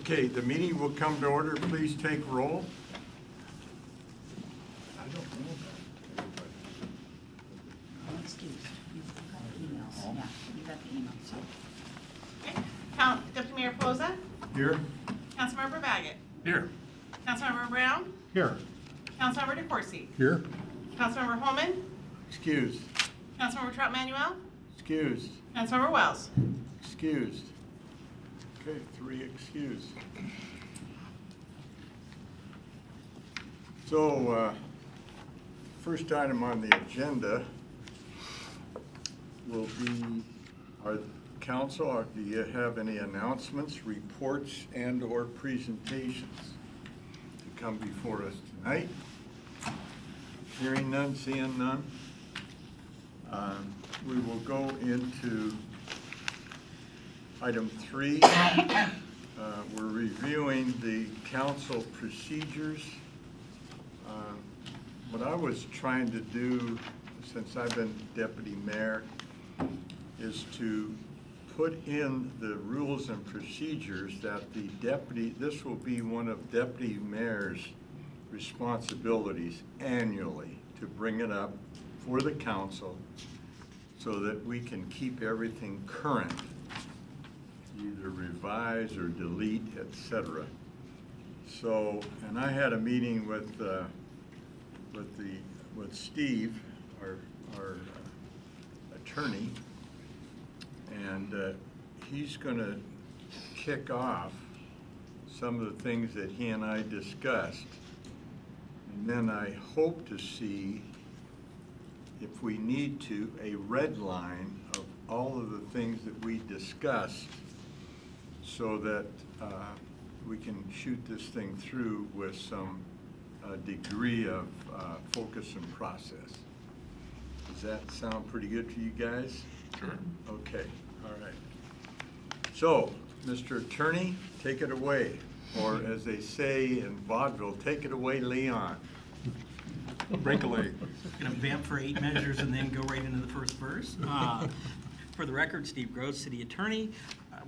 Okay, the meeting will come to order. Please take roll. I don't know that. Excuse, you've got the emails, yeah, you got the emails. Okay. Deputy Mayor Poza, Here. Councilmember Baggett, Here. Councilmember Brown, Here. Councilmember DeCoursey, Here. Councilmember Holman, Excused. Councilmember Trout Manuel, Excused. Councilmember Wells. Excused. Okay, 3 excused. So, first item on the agenda will be our council. Do you have any announcements, reports, and/or presentations to come before us tonight? Hearing none, seeing none. We will go into item 3. We're reviewing the council procedures. What I was trying to do, since I've been deputy mayor, is to put in the rules and procedures that the deputy, this will be one of deputy mayor's responsibilities annually, to bring it up for the council so that we can keep everything current, either revise or delete, etc. So, and I had a meeting with Steve, our attorney, and he's going to kick off some of the things that he and I discussed, and then I hope to see, if we need to, a red line of all of the things that we discussed, so that we can shoot this thing through with some degree of focus and process. Does that sound pretty good to you guys? Sure. Okay, all right. So, Mr. Attorney, take it away. Or as they say in vaudeville, take it away, Leon. Break a leg. Going to vamp for 8 measures and then go right into the first verse. For the record, Steve Gross, City Attorney.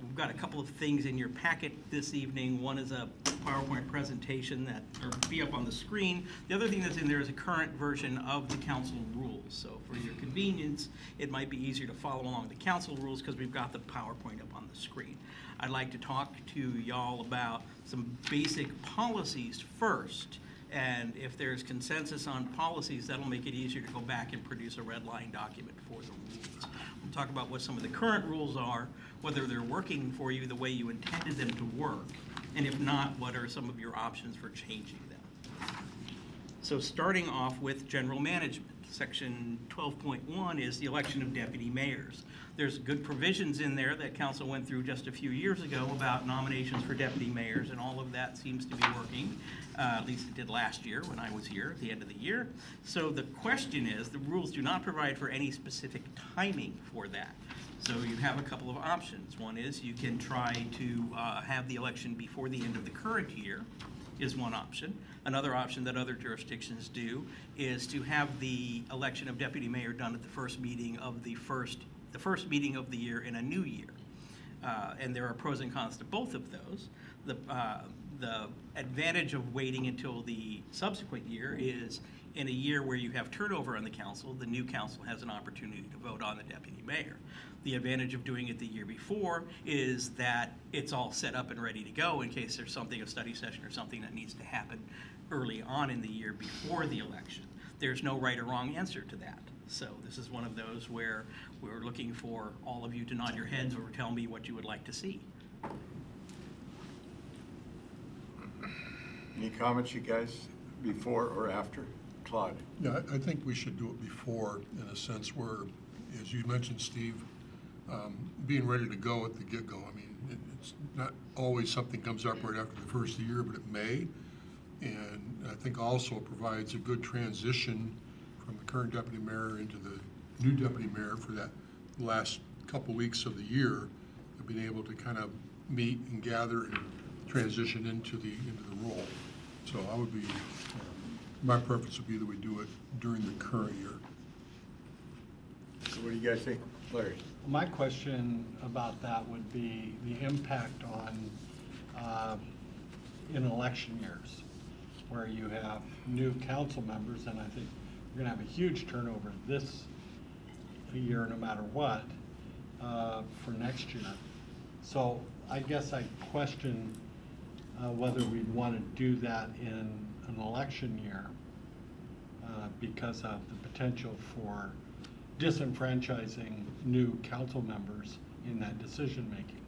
We've got a couple of things in your packet this evening. One is a PowerPoint presentation that will be up on the screen. The other thing that's in there is a current version of the council rules. So for your convenience, it might be easier to follow along the council rules because we've got the PowerPoint up on the screen. I'd like to talk to y'all about some basic policies first. And if there's consensus on policies, that'll make it easier to go back and produce a red line document for the rules. We'll talk about what some of the current rules are, whether they're working for you the way you intended them to work, and if not, what are some of your options for changing them. So starting off with general management. Section 12.1 is the election of deputy mayors. There's good provisions in there that council went through just a few years ago about nominations for deputy mayors, and all of that seems to be working. At least it did last year when I was here at the end of the year. So the question is, the rules do not provide for any specific timing for that. So you have a couple of options. One is you can try to have the election before the end of the current year, is one option. Another option that other jurisdictions do is to have the election of deputy mayor done at the first meeting of the first meeting of the year in a new year. And there are pros and cons to both of those. The advantage of waiting until the subsequent year is, in a year where you have turnover on the council, the new council has an opportunity to vote on the deputy mayor. The advantage of doing it the year before is that it's all set up and ready to go in case there's something, a study session or something that needs to happen early on in the year before the election. There's no right or wrong answer to that. So this is one of those where we're looking for all of you to nod your heads or tell me what you would like to see. Any comments, you guys, before or after? Claude? Yeah, I think we should do it before, in a sense where, as you mentioned, Steve, being ready to go at the get-go. I mean, it's not always something comes up right after the first of the year, but it may. And I think also it provides a good transition from the current deputy mayor into the new deputy mayor for that last couple weeks of the year, of being able to kind of meet and gather and transition into the role. So I would be, my preference would be that we do it during the current year. So what do you guys think, Larry? My question about that would be the impact on in election years, where you have new council members, and I think you're gonna have a huge turnover this year, no matter what, for next year. So I guess I question whether we'd want to do that in an election year because of the potential for disenfranchising new council members in that decision-making.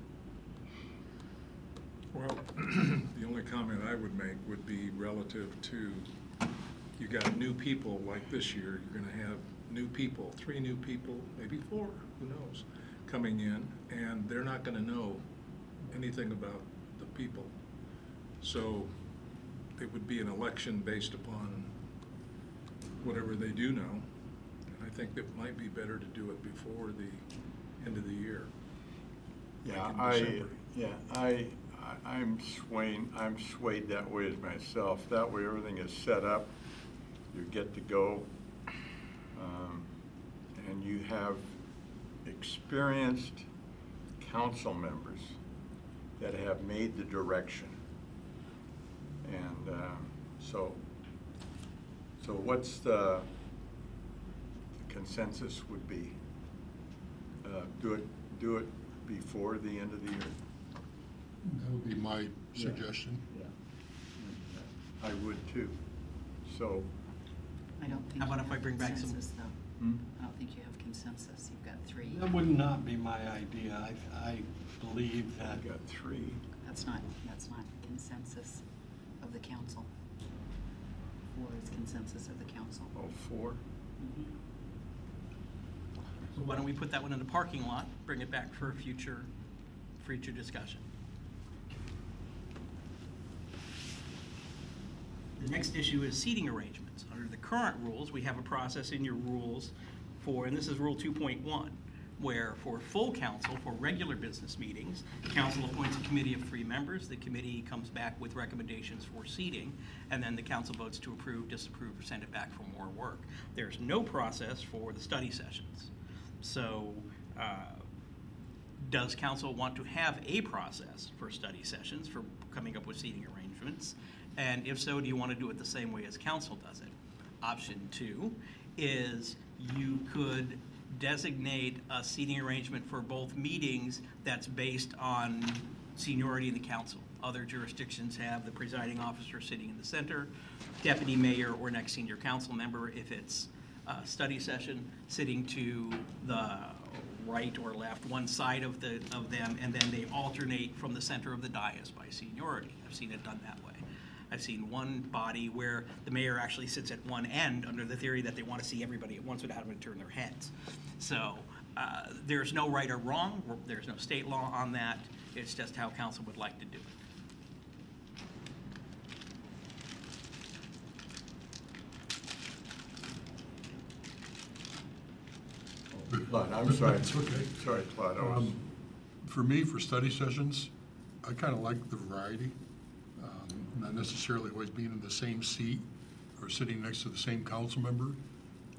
Well, the only comment I would make would be relative to, you got new people like this year, you're gonna have new people, 3 new people, maybe 4, who knows, coming in, and they're not gonna know anything about the people. So it would be an election based upon whatever they do know. And I think it might be better to do it before the end of the year. Yeah, Like in December. I'm swayed that way as myself. That way everything is set up, you get to go, and you have experienced council members that have made the direction. And so what's the consensus would be? Do it before the end of the year? That would be my suggestion. Yeah. I would too. So, I don't think How about you if I have bring back some- consensus, though. Hmm? I don't think you have consensus. You've got 3. That would not be my idea. I believe that, I've got 3. That's not consensus of the council. 4 is consensus of the council. Oh, 4? Mhm. So why don't we put that one in the parking lot, bring it back for a future discussion? The next issue is seating arrangements. Under the current rules, we have a process in your rules for, and this is Rule 2.1, where for full council, for regular business meetings, council appoints a committee of 3 members. The committee comes back with recommendations for seating, and then the council votes to approve, disapprove, or send it back for more work. There's no process for the study sessions. So, does council want to have a process for study sessions, for coming up with seating arrangements? And if so, do you want to do it the same way as council does it? Option 2 is you could designate a seating arrangement for both meetings that's based on seniority in the council. Other jurisdictions have the presiding officer sitting in the center, deputy mayor or next senior council member, if it's a study session, sitting to the right or left, one side of them, and then they alternate from the center of the dais by seniority. I've seen it done that way. I've seen one body where the mayor actually sits at one end under the theory that they want to see everybody at once without having to turn their heads. So there's no right or wrong. There's no state law on that. It's just how council would like to do it. Claude, I'm sorry. It's okay. Sorry, Claude, I was, For me, for study sessions, I kind of like the variety, not necessarily always being in the same seat or sitting next to the same council member.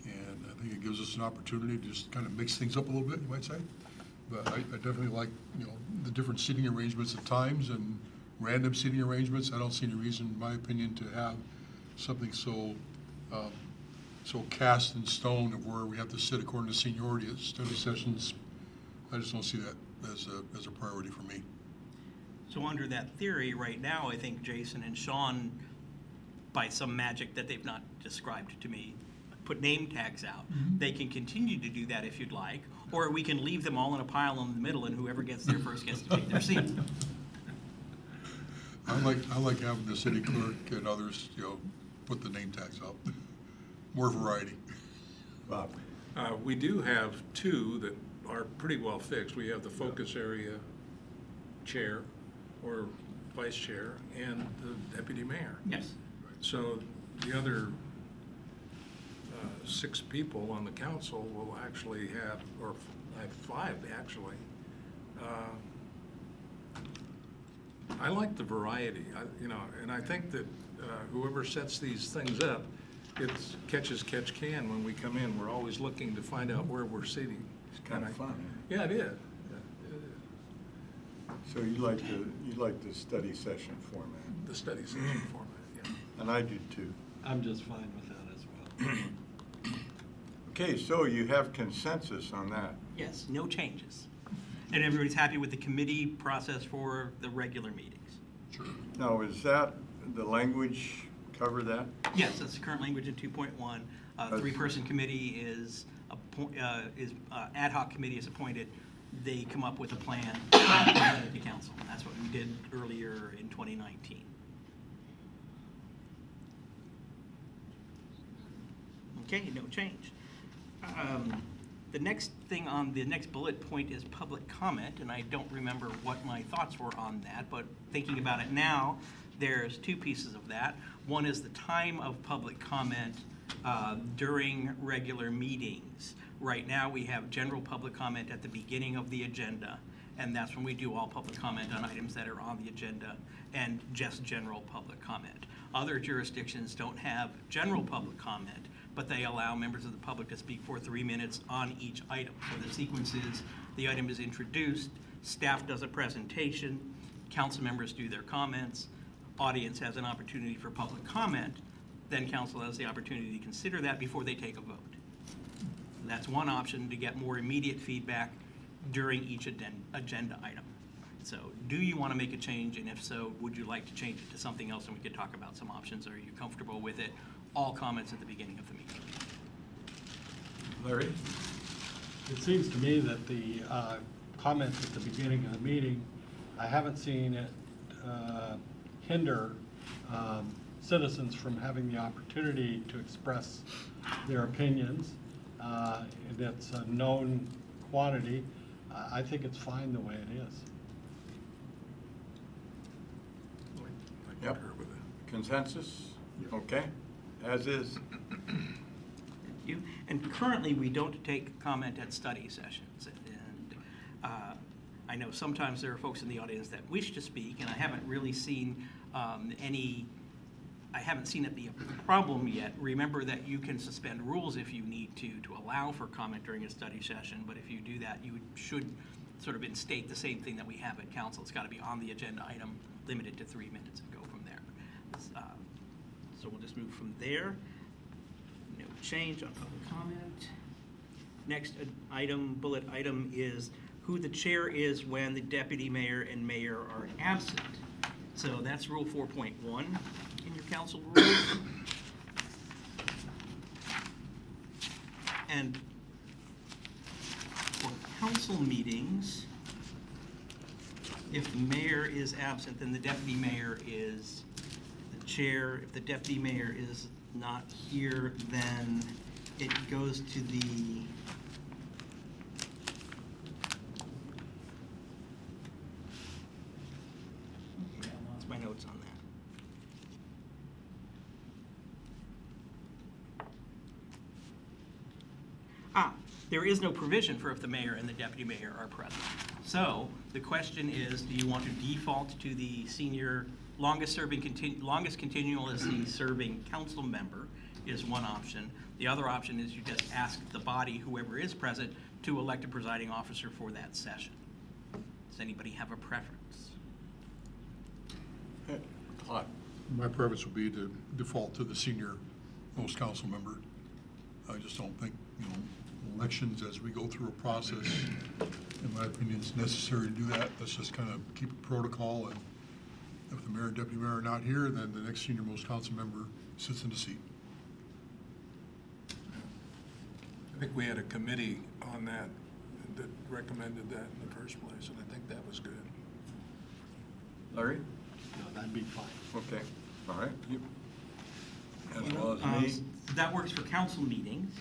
And I think it gives us an opportunity to just kind of mix things up a little bit, you might say. But I definitely like, the different seating arrangements at times and random seating arrangements. I don't see any reason, in my opinion, to have something so cast in stone of where we have to sit according to seniority at study sessions. I just don't see that as a priority for me. So under that theory, right now, I think Jason and Sean, by some magic that they've not described to me, put name tags out. They can continue to do that if you'd like, or we can leave them all in a pile in the middle, and whoever gets there first gets to take their seat. I like having the city clerk and others, put the name tags out. More variety. Bob. We do have 2 that are pretty well fixed. We have the focus area chair or vice chair and the deputy mayor. Yes. So the other 6 people on the council will actually have, or I have 5 actually. I like the variety, and I think that whoever sets these things up, it's catch can when we come in. We're always looking to find out where we're sitting. It's kind of fun. Yeah, it is. So you like the study session format, The study session format, yeah. and I do too. I'm just fine with that as well. Okay, so you have consensus on that. Yes, no changes. And everybody's happy with the committee process for the regular meetings? Sure. Now, is that, the language cover that? Yes, that's the current language in 2.1. Three-person committee is, ad hoc committee is appointed. They come up with a plan and present it to council. That's what we did earlier in 2019. Okay, no change. The next thing on the next bullet point is public comment, and I don't remember what my thoughts were on that, but thinking about it now, there's two pieces of that. One is the time of public comment during regular meetings. Right now, we have general public comment at the beginning of the agenda, and that's when we do all public comment on items that are on the agenda, and just general public comment. Other jurisdictions don't have general public comment, but they allow members of the public to speak for 3 minutes on each item. So the sequence is, the item is introduced, staff does a presentation, council members do their comments, audience has an opportunity for public comment, then council has the opportunity to consider that before they take a vote. That's one option to get more immediate feedback during each agenda item. So do you want to make a change, and if so, would you like to change it to something else, and we could talk about some options? Are you comfortable with it? All comments at the beginning of the meeting. Larry? It seems to me that the comments at the beginning of the meeting, I haven't seen it hinder citizens from having the opportunity to express their opinions. It's a known quantity. I think it's fine the way it is. I Yep. concur with that. Consensus? Okay, as is. Thank you. And currently, we don't take comment at study sessions. And I know sometimes there are folks in the audience that wish to speak, and I haven't really seen I haven't seen it be a problem yet. Remember that you can suspend rules if you need to allow for comment during a study session, but if you do that, you should sort of instate the same thing that we have at council. It's got to be on the agenda item, limited to 3 minutes, and go from there. So we'll just move from there. No change on public comment. Next item, bullet item, is who the chair is when the deputy mayor and mayor are absent. So that's Rule 4.1 in your council rules. And for council meetings, if the mayor is absent, then the deputy mayor is the chair. If the deputy mayor is not here, then it goes to the I lost my notes on that. There is no provision for if the mayor and the deputy mayor are present. So the question is, do you want to default to the senior, longest continuously serving council member is one option. The other option is you just ask the body, whoever is present, to elect a presiding officer for that session. Does anybody have a preference? Todd? My preference would be to default to the senior most council member. I just don't think, elections as we go through a process, in my opinion, it's necessary to do that. Let's just kind of keep a protocol, and if the mayor and deputy mayor are not here, then the next senior most council member sits in the seat. I think we had a committee on that recommended that in the first place, and I think that was good. Larry? No, that'd be fine. Okay, all right. You, as well as me. That works for council meetings.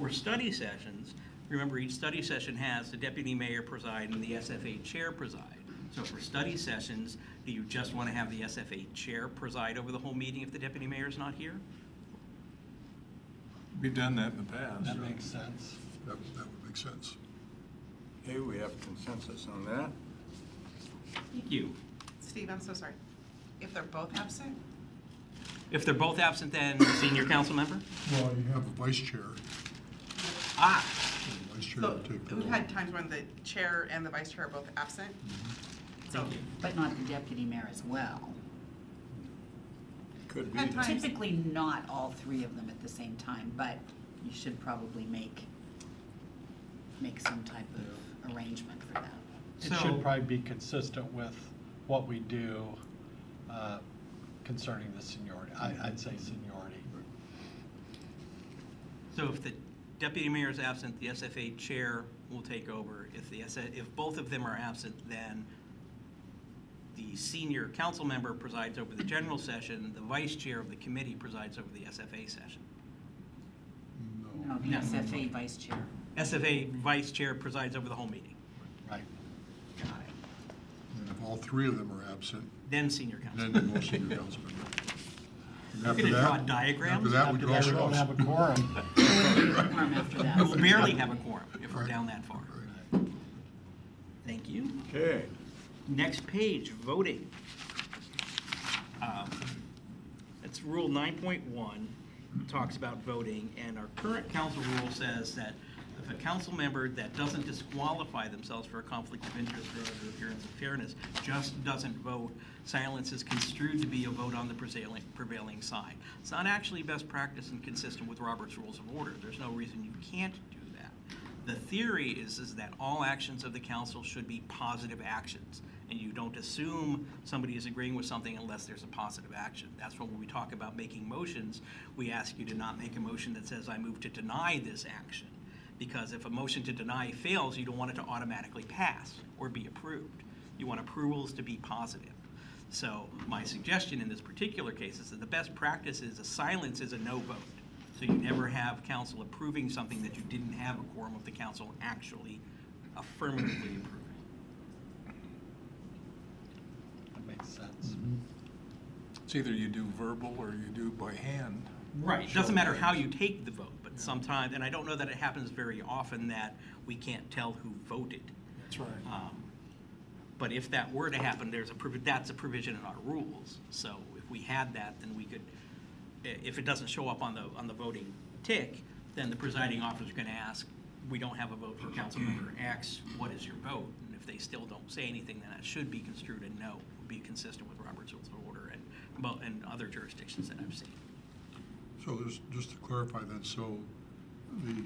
For study sessions, remember each study session has the deputy mayor preside and the SFA chair preside. So for study sessions, do you just want to have the SFA chair preside over the whole meeting if the deputy mayor is not here? We've done that in the past. That makes sense. That would make sense. Okay, we have consensus on that. Thank you. Steve, I'm so sorry. If they're both absent? If they're both absent, then senior council member? Well, you have a vice chair. vice chair So to take the we've role. had times when the chair and the vice chair are both absent. So Thank you. But not the deputy mayor as well. Could be. At times- Typically not all three of them at the same time, but you should probably make some type of arrangement for that. It So- should probably be consistent with what we do concerning the seniority. I'd say seniority. So if the deputy mayor is absent, the SFA chair will take over. If both of them are absent, then the senior council member presides over the general session, the vice chair of the committee presides over the SFA session. No, the No. SFA vice chair. SFA vice chair presides over the whole meeting, Right. Got it. And if all three of them are absent, then senior council. then the most senior council member. And You're after gonna draw that- diagrams? After that, we After draw that, we don't have straws. a quorum. Quorum after that. We'll barely have a quorum if we're Right. down that far. Right. Thank you. Okay. Next page, voting. It's Rule 9.1, talks about voting, and our current council rule says that if a council member that doesn't disqualify themselves for a conflict of interest or other appearance of fairness just doesn't vote, silence is construed to be a vote on the prevailing side. It's not actually best practice and consistent with Robert's Rules of Order. There's no reason you can't do that. The theory is that all actions of the council should be positive actions, and you don't assume somebody is agreeing with something unless there's a positive action. That's when we talk about making motions, we ask you to not make a motion that says, I move to deny this action. Because if a motion to deny fails, you don't want it to automatically pass or be approved. You want approvals to be positive. So my suggestion in this particular case is that the best practice is a silence is a no vote. So you never have council approving something that you didn't have a quorum of the council actually affirmatively approving. That makes sense. It's either you do verbal or you do by hand. Right, it doesn't matter how you take the vote, but sometimes, and I don't know that it happens very often that we can't tell who voted. That's right. But if that were to happen, that's a provision in our rules. So if we had that, then we could, if it doesn't show up on the voting tick, then the presiding officer is going to ask, we don't have a vote for council member X, what is your vote? And if they still don't say anything, then that should be construed a no, would be consistent with Robert's Rules of Order and other jurisdictions that I've seen. So just to clarify then, so the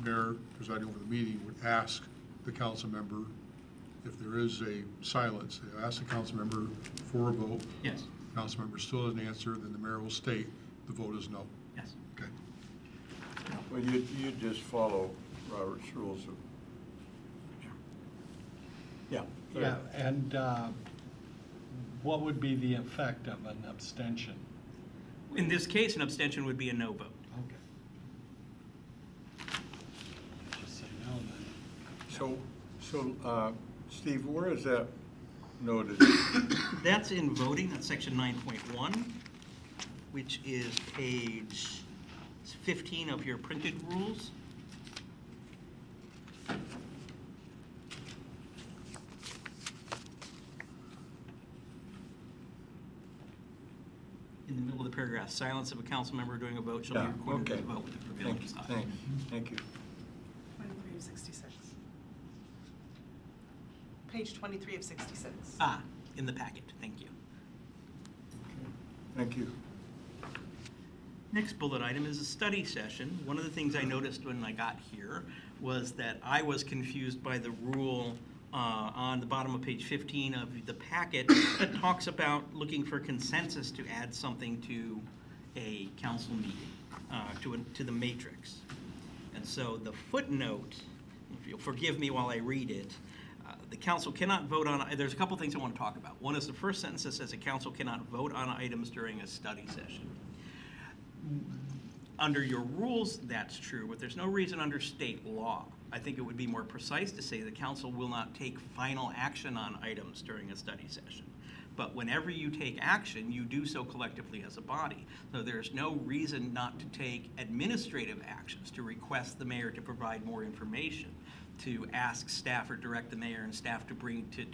mayor presiding over the meeting would ask the council member, if there is a silence, they ask the council member for a vote. Yes, Council member still doesn't answer, then the mayor will state the vote is no. yes. Okay. Well, you just follow Robert's rules of. Yeah. Yeah, and what would be the effect of an abstention? In this case, an abstention would be a no vote. Okay. Just say no then. So, Steve, where is that noted? That's in voting, that's section 9.1, which is page 15 of your printed rules. In the middle of the paragraph, silence of a council member during a vote shall be Yeah, recorded as a okay. vote with the prevailing side. Thank you. 23 of 66. Page 23 of 66. Ah, in the packet, thank you. Thank you. Next bullet item is a study session. One of the things I noticed when I got here was that I was confused by the rule on the bottom of page 15 of the packet that talks about looking for consensus to add something to a council meeting, to the matrix. And so the footnote, if you'll forgive me while I read it, the council cannot vote on, there's a couple things I want to talk about. One is the first sentence that says a council cannot vote on items during a study session. Under your rules, that's true, but there's no reason under state law. I think it would be more precise to say the council will not take final action on items during a study session. But whenever you take action, you do so collectively as a body. So there's no reason not to take administrative actions, to request the mayor to provide more information, to ask staff or direct the mayor and staff to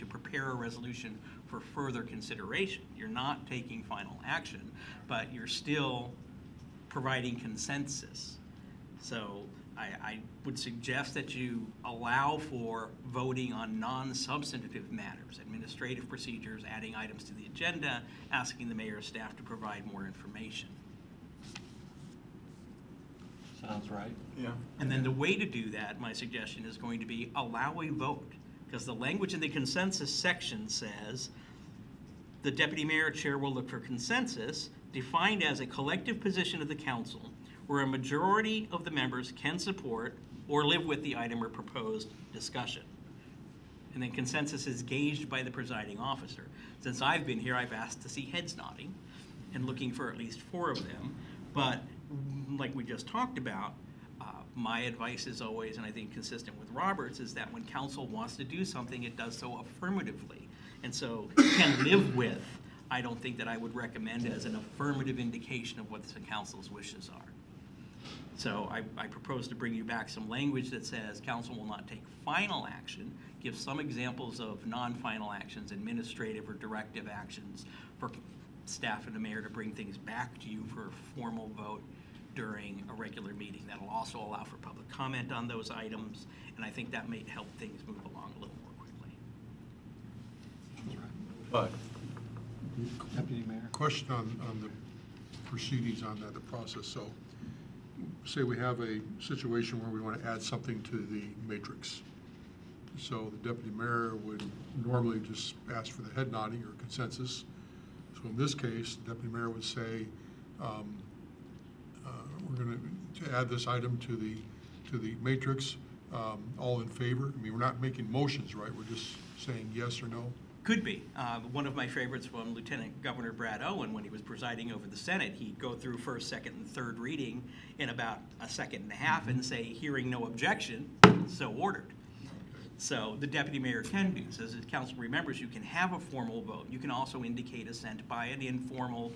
prepare a resolution for further consideration. You're not taking final action, but you're still providing consensus. So I would suggest that you allow for voting on non-substantive matters, administrative procedures, adding items to the agenda, asking the mayor's staff to provide more information. Sounds right. Yeah. And then the way to do that, my suggestion is going to be allow a vote, because the language in the consensus section says the deputy mayor chair will look for consensus defined as a collective position of the council where a majority of the members can support or live with the item or proposed discussion. And then consensus is gauged by the presiding officer. Since I've been here, I've asked to see heads nodding and looking for at least 4 of them. But like we just talked about, my advice is always, and I think consistent with Robert's, is that when council wants to do something, it does so affirmatively. And so can live with, I don't think that I would recommend as an affirmative indication of what the council's wishes are. So I propose to bring you back some language that says council will not take final action, give some examples of non-final actions, administrative or directive actions for staff and the mayor to bring things back to you for a formal vote during a regular meeting. That'll also allow for public comment on those items, and I think that may help things move along a little more quickly. But Deputy Mayor? Question on the proceedings on that, the process. So say we have a situation where we want to add something to the matrix. So the deputy mayor would normally just ask for the head nodding or consensus. So in this case, the deputy mayor would say, we're going to add this item to the matrix. All in favor? I mean, we're not making motions, right? We're just saying yes or no. Could be. One of my favorites from Lieutenant Governor Brad Owen, when he was presiding over the Senate, he'd go through first, second, and third reading in about a second and a half and say, hearing no objection, so ordered. So the deputy mayor can do, so as the council remembers, you can have a formal vote. You can also indicate assent by an informal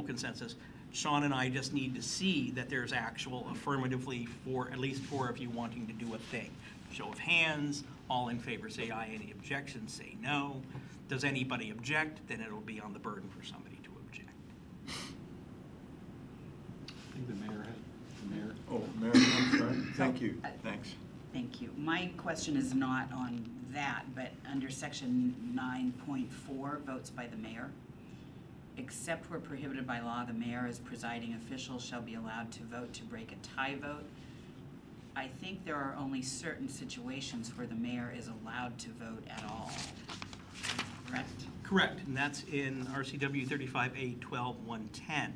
consensus. Sean and I just need to see that there's actual affirmatively at least 4 of you wanting to do a thing. Show of hands, all in favor say aye, any objections say no. Does anybody object? Then it'll be on the burden for somebody to object. I think the mayor had, the mayor. Oh, Mayor, I'm sorry. Thank you. Thanks. Thank you. My question is not on that, but under section 9.4, votes by the mayor. Except where prohibited by law, the mayor as presiding official shall be allowed to vote to break a tie vote. I think there are only certain situations where the mayor is allowed to vote at all. Correct? Correct, and that's in RCW 35A12-110,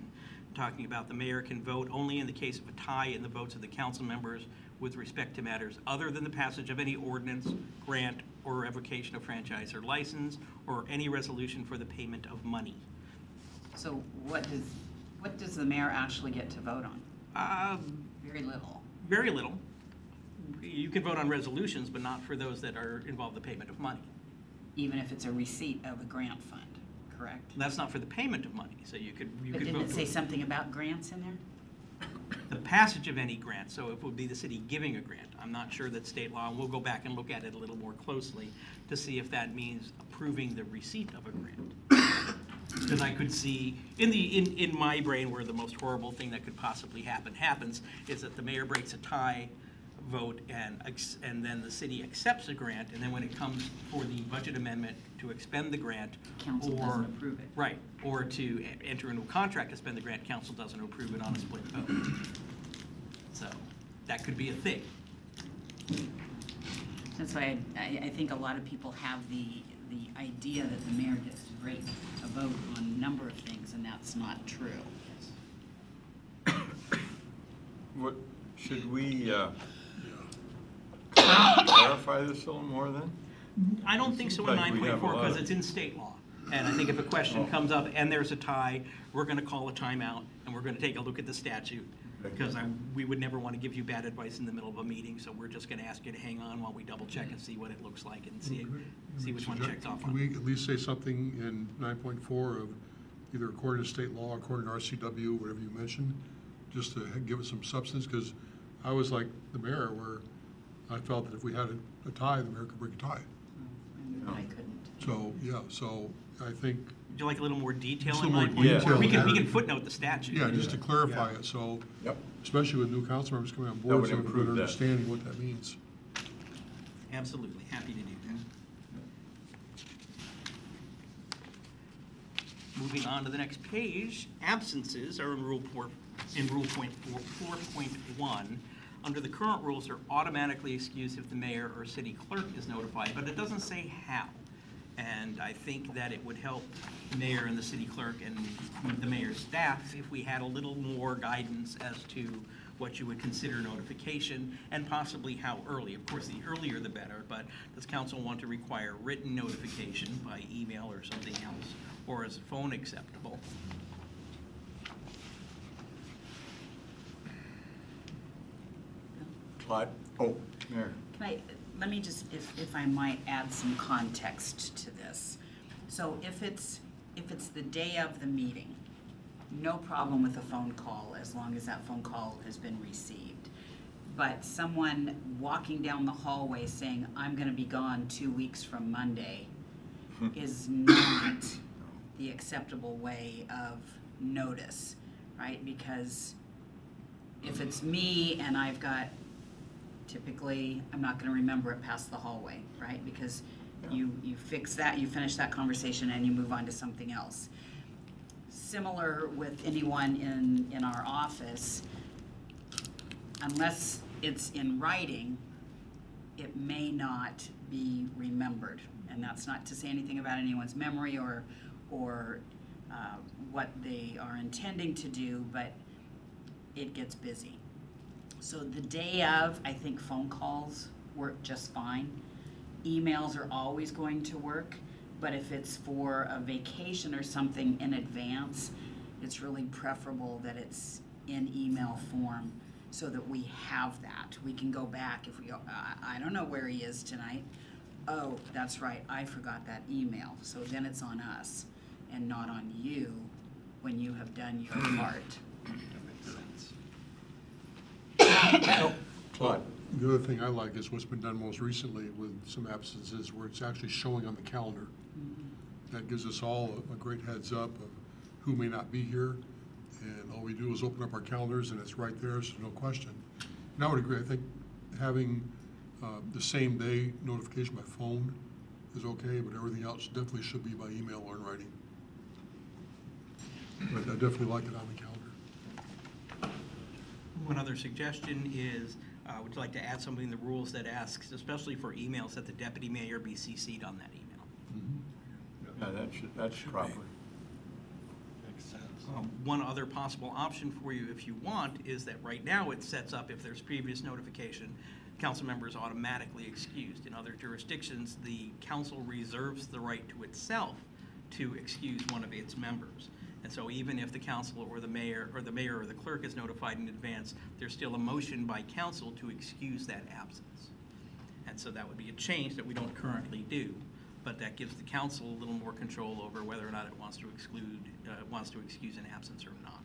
talking about the mayor can vote only in the case of a tie in the votes of the council members with respect to matters other than the passage of any ordinance, grant, or revocation of franchise or license, or any resolution for the payment of money. So what does the mayor actually get to vote on? Very little. Very little. You can vote on resolutions, but not for those that involve the payment of money. Even if it's a receipt of a grant fund, correct? That's not for the payment of money, so you could But didn't vote it say for something about grants in there? the passage of any grant, so it would be the city giving a grant. I'm not sure that state law, and we'll go back and look at it a little more closely to see if that means approving the receipt of a grant. Because I could see, in my brain, where the most horrible thing that could possibly happens, is that the mayor breaks a tie vote and then the city accepts a grant, and then when it comes for the budget amendment to expend the grant, Council doesn't approve it. Right, or to enter into a contract to spend the grant, council doesn't approve it on a split vote. So that could be a thing. That's why I think a lot of people have the idea that the mayor gets to break a vote on a number of things, and that's not true. What, should we clarify this a little more then? I don't think so in Like we have a 9.4 lot because of- it's in state law. And I think if a question comes up and there's a tie, we're going to call a timeout and we're going to take a look at the statute. Because we would never want to give you bad advice in the middle of a meeting, so we're just going to ask you to hang on while we double check and see what it looks like and see which one checks off Can on. we at least say something in 9.4 of either according to state law, according to RCW, whatever you mentioned, just to give it some substance? Because I was like the mayor, where I felt that if we had a tie, the mayor could break a tie. I couldn't. So, yeah, so I think Would you like a little more detail Just in a little 9.4? more detail. We can footnote the statute. Yeah, just to clarify it, so, Yep. especially with new council members coming on That board, would so we have a improve better that. understanding what that means. Absolutely, happy to do that. Moving on to the next page, absences are in rule point 4.1. Under the current rules, are automatically excused if the mayor or city clerk is notified, but it doesn't say how. And I think that it would help the mayor and the city clerk and the mayor's staff if we had a little more guidance as to what you would consider notification and possibly how early. Of course, the earlier the better, but does council want to require written notification by email or something else? Or is phone acceptable? Clyde? Oh, Mayor. Let me just, if I might add some context to this. So if it's the day of the meeting, no problem with a phone call as long as that phone call has been received. But someone walking down the hallway saying, I'm gonna be gone 2 weeks from Monday is not the acceptable way of notice, right? Because if it's me and I've got, typically, I'm not gonna remember it past the hallway, right? Because you fix that, you finish that conversation and you move on to something else. Similar with anyone in our office, unless it's in writing, it may not be remembered. And that's not to say anything about anyone's memory or what they are intending to do, but it gets busy. So the day of, I think phone calls work just fine. Emails are always going to work, but if it's for a vacation or something in advance, it's really preferable that it's in email form so that we have that. We can go back if we go, I don't know where he is tonight. Oh, that's right, I forgot that email. So then it's on us and not on you when you have done your part. Clyde? The other thing I like is what's been done most recently with some absences where it's actually showing on the calendar. That gives us all a great heads up of who may not be here. And all we do is open up our calendars and it's right there, so no question. And I would agree, I think having the same day notification by phone is okay, but everything else definitely should be by email or in writing. But I definitely like it on the calendar. One other suggestion is, would you like to add something in the rules that asks, especially for emails, that the deputy mayor be CC'd on that email? Yeah, that's proper. Makes sense. One other possible option for you, if you want, is that right now it sets up, if there's previous notification, council member is automatically excused. In other jurisdictions, the council reserves the right to itself to excuse one of its members. And so even if the council or the mayor or the clerk is notified in advance, there's still a motion by council to excuse that absence. And so that would be a change that we don't currently do, but that gives the council a little more control over whether or not it wants to excuse an absence or not.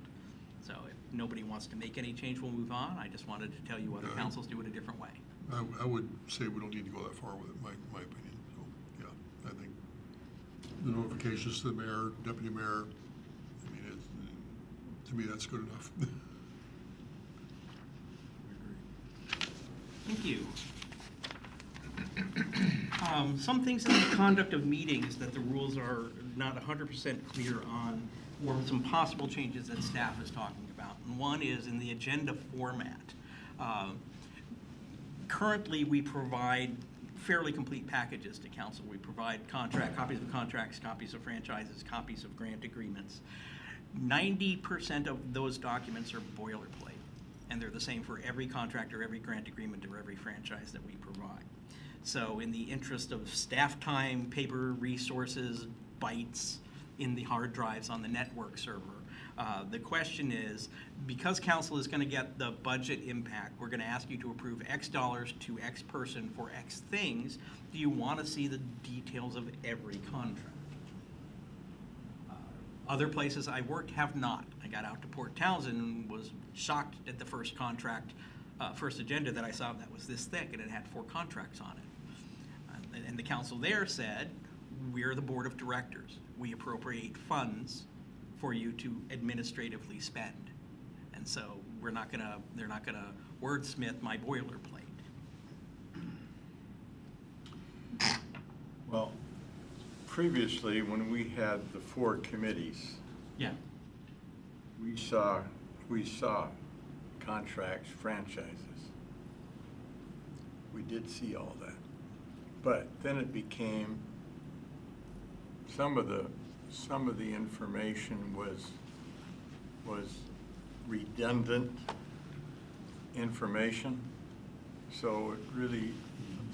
So if nobody wants to make any change, we'll move on. I just wanted to tell you other councils do it a different way. I would say we don't need to go that far with it, my opinion. So, yeah, I think the notifications to the mayor, deputy mayor, I mean, to me, that's good enough. Thank you. Some things in the conduct of meetings that the rules are not 100% clear on, or some possible changes that staff is talking about. And one is in the agenda format. Currently, we provide fairly complete packages to council. We provide copies of contracts, copies of franchises, copies of grant agreements. 90% of those documents are boilerplate, and they're the same for every contract or every grant agreement or every franchise that we provide. So in the interest of staff time, paper resources, bytes in the hard drives on the network server, the question is, because council is going to get the budget impact, we're going to ask you to approve X dollars to X person for X things. Do you want to see the details of every contract? Other places I worked have not. I got out to Port Townsend and was shocked at the first contract, first agenda that I saw that was this thick and it had 4 contracts on it. And the council there said, we're the board of directors. We appropriate funds for you to administratively spend. And so they're not gonna wordsmith my boilerplate. Well, previously, when we had the 4 committees, Yeah. we saw contracts, franchises. We did see all that. But then it became, some of the information was redundant information. So it really,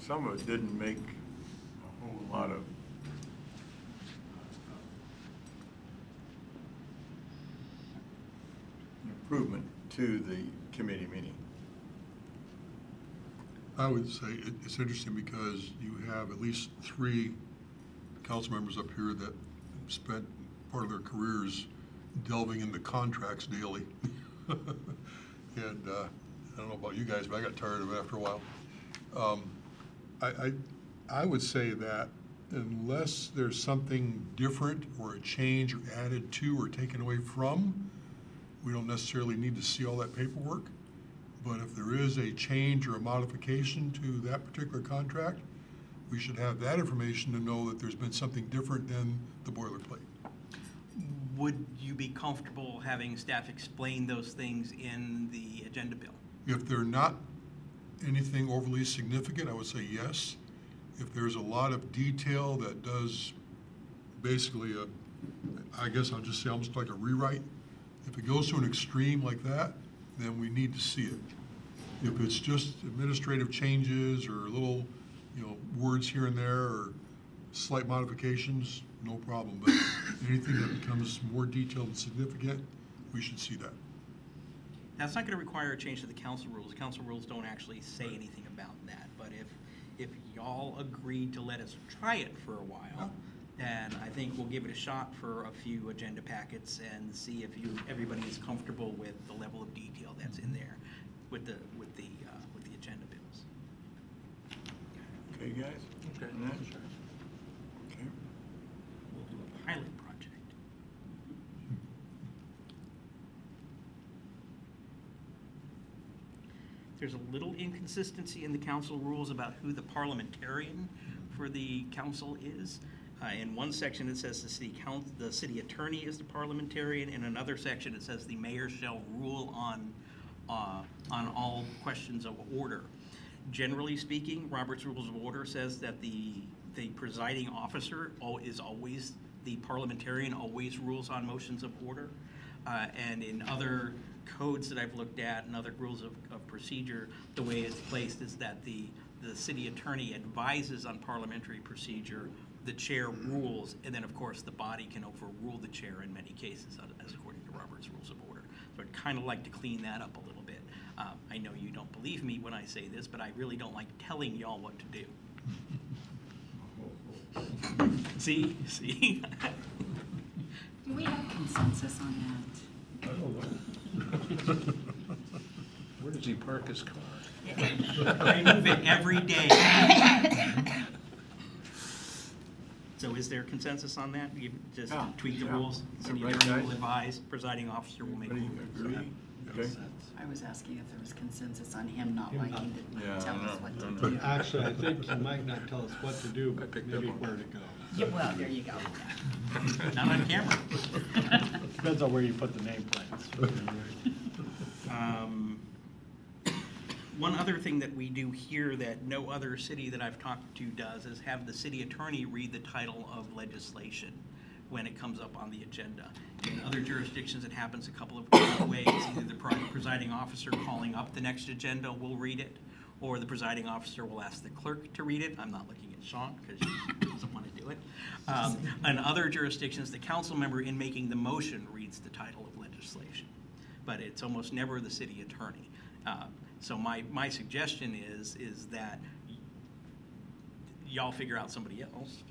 some of it didn't make a whole lot of improvement to the committee meeting. I would say it's interesting because you have at least 3 council members up here that spent part of their careers delving into contracts daily. And I don't know about you guys, but I got tired of it after a while. I would say that unless there's something different or a change or added to or taken away from, we don't necessarily need to see all that paperwork. But if there is a change or a modification to that particular contract, we should have that information to know that there's been something different than the boilerplate. Would you be comfortable having staff explain those things in the agenda bill? If they're not anything overly significant, I would say yes. If there's a lot of detail that does basically I guess I'll just say almost like a rewrite. If it goes to an extreme like that, then we need to see it. If it's just administrative changes or little, words here and there or slight modifications, no problem. But anything that becomes more detailed and significant, we should see that. That's not going to require a change to the council rules. The council rules don't actually say anything about that. But if y'all agreed to let us try it for a while, then I think we'll give it a shot for a few agenda packets and see if everybody is comfortable with the level of detail that's in there with the agenda bills. Okay, guys? Okay. On that? Okay. We'll do a pilot project. There's a little inconsistency in the council rules about who the parliamentarian for the council is. In one section, it says the city attorney is the parliamentarian. In another section, it says the mayor shall rule on all questions of order. Generally speaking, Robert's Rules of Order says that the presiding officer is always, the parliamentarian always rules on motions of order. And in other codes that I've looked at and other rules of procedure, the way it's placed is that the city attorney advises on parliamentary procedure, the chair rules, and then of course the body can overrule the chair in many cases, as according to Robert's Rules of Order. So I'd kind of like to clean that up a little bit. I know you don't believe me when I say this, but I really don't like telling y'all what to do. See? Do we have consensus on that? I don't know. Where does he park his car? I move it every day. So is there consensus on that? You just Yeah, tweak the yeah. rules, city Everybody attorney will guys? advise, presiding officer will make Everybody rules. agree? Okay. I was asking if there was consensus on him not liking to Yeah, tell I us know, what I to know. do. But actually, I think he might not tell us what to do, but picked up maybe on where that. to go. Yeah, well, there you go. Not on camera. Depends on where you put the nameplates. One other thing that we do here that no other city that I've talked to does is have the city attorney read the title of legislation when it comes up on the agenda. In other jurisdictions, it happens a couple of different ways. Either the presiding officer calling up the next agenda will read it, or the presiding officer will ask the clerk to read it. I'm not looking at Sean because he doesn't want to do it. In other jurisdictions, the council member in making the motion reads the title of legislation, but it's almost never the city attorney. So my suggestion is that y'all figure out somebody else.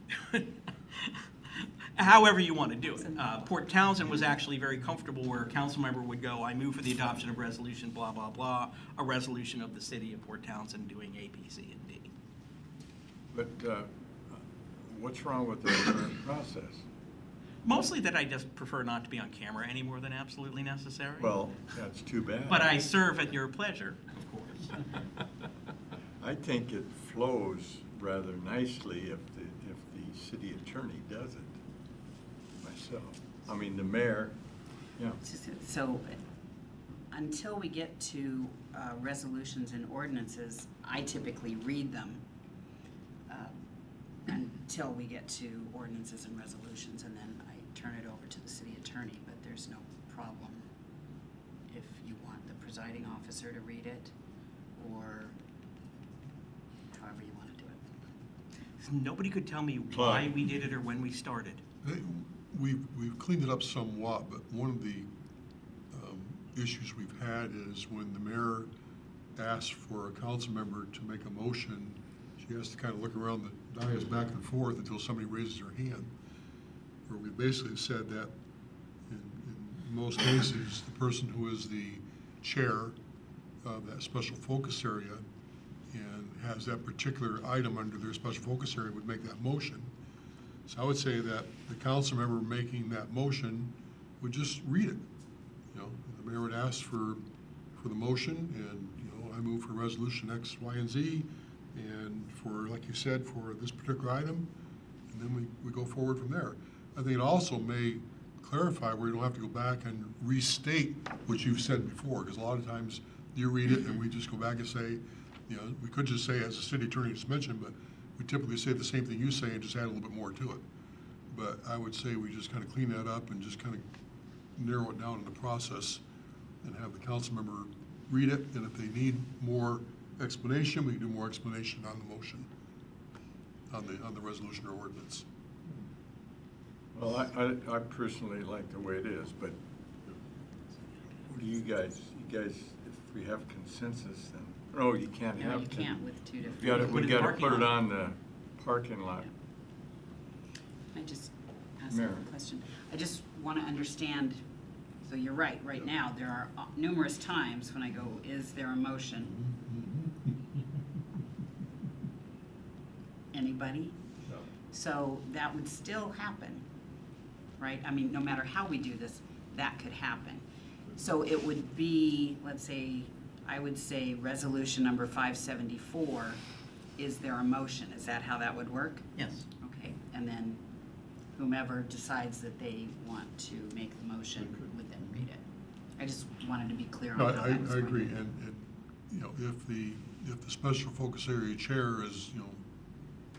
However you want to do it. Port Townsend was actually very comfortable where a council member would go, I move for the adoption of resolution blah, blah, blah, a resolution of the city of Port Townsend doing A, B, C, and D. But what's wrong with the current process? Mostly that I just prefer not to be on camera any more than absolutely necessary. Well, that's too bad. But I serve at your pleasure, of course. I think it flows rather nicely if the city attorney does it myself. I mean, the mayor, yeah. So until we get to resolutions and ordinances, I typically read them until we get to ordinances and resolutions, and then I turn it over to the city attorney, but there's no problem if you want the presiding officer to read it, or however you want to do it. Nobody could tell me why we did it or when we started. We've cleaned it up somewhat, but one of the issues we've had is when the mayor asks for a council member to make a motion, she has to kind of look around the dais back and forth until somebody raises their hand. Where we basically said that in most cases, the person who is the chair of that special focus area and has that particular item under their special focus area would make that motion. So I would say that the council member making that motion would just read it. You know, the mayor would ask for the motion, and, you know, I move for resolution X, Y, and Z, and for, like you said, for this particular item, and then we go forward from there. I think it also may clarify where you don't have to go back and restate what you've said before, because a lot of times you read it and we just go back and say, you know, we could just say, as the city attorney just mentioned, but we typically say the same thing you say and just add a little bit more to it. But I would say we just kind of clean that up and just kind of narrow it down in the process and have the council member read it, and if they need more explanation, we can do more explanation on the motion, on the resolution or ordinance. Well, I personally like the way it is, but what do you guys, if we have consensus, then, no, you can't No, have. you can't with two different. We gotta Put it in the parking put it lot. on the parking lot. I just asked Mayor. a question. I just want to understand, so you're right now, there are numerous times when I go, is there a motion? Anybody? No. So that would still happen, right? I mean, no matter how we do this, that could happen. So it would be, let's say, I would say resolution number 574, is there a motion? Is that how that would work? Yes. Okay, and then whomever decides that they want to make the motion would then read it. I just wanted to be clear on No, how that was I going agree, to- and, you know, if the special focus area chair is, you know,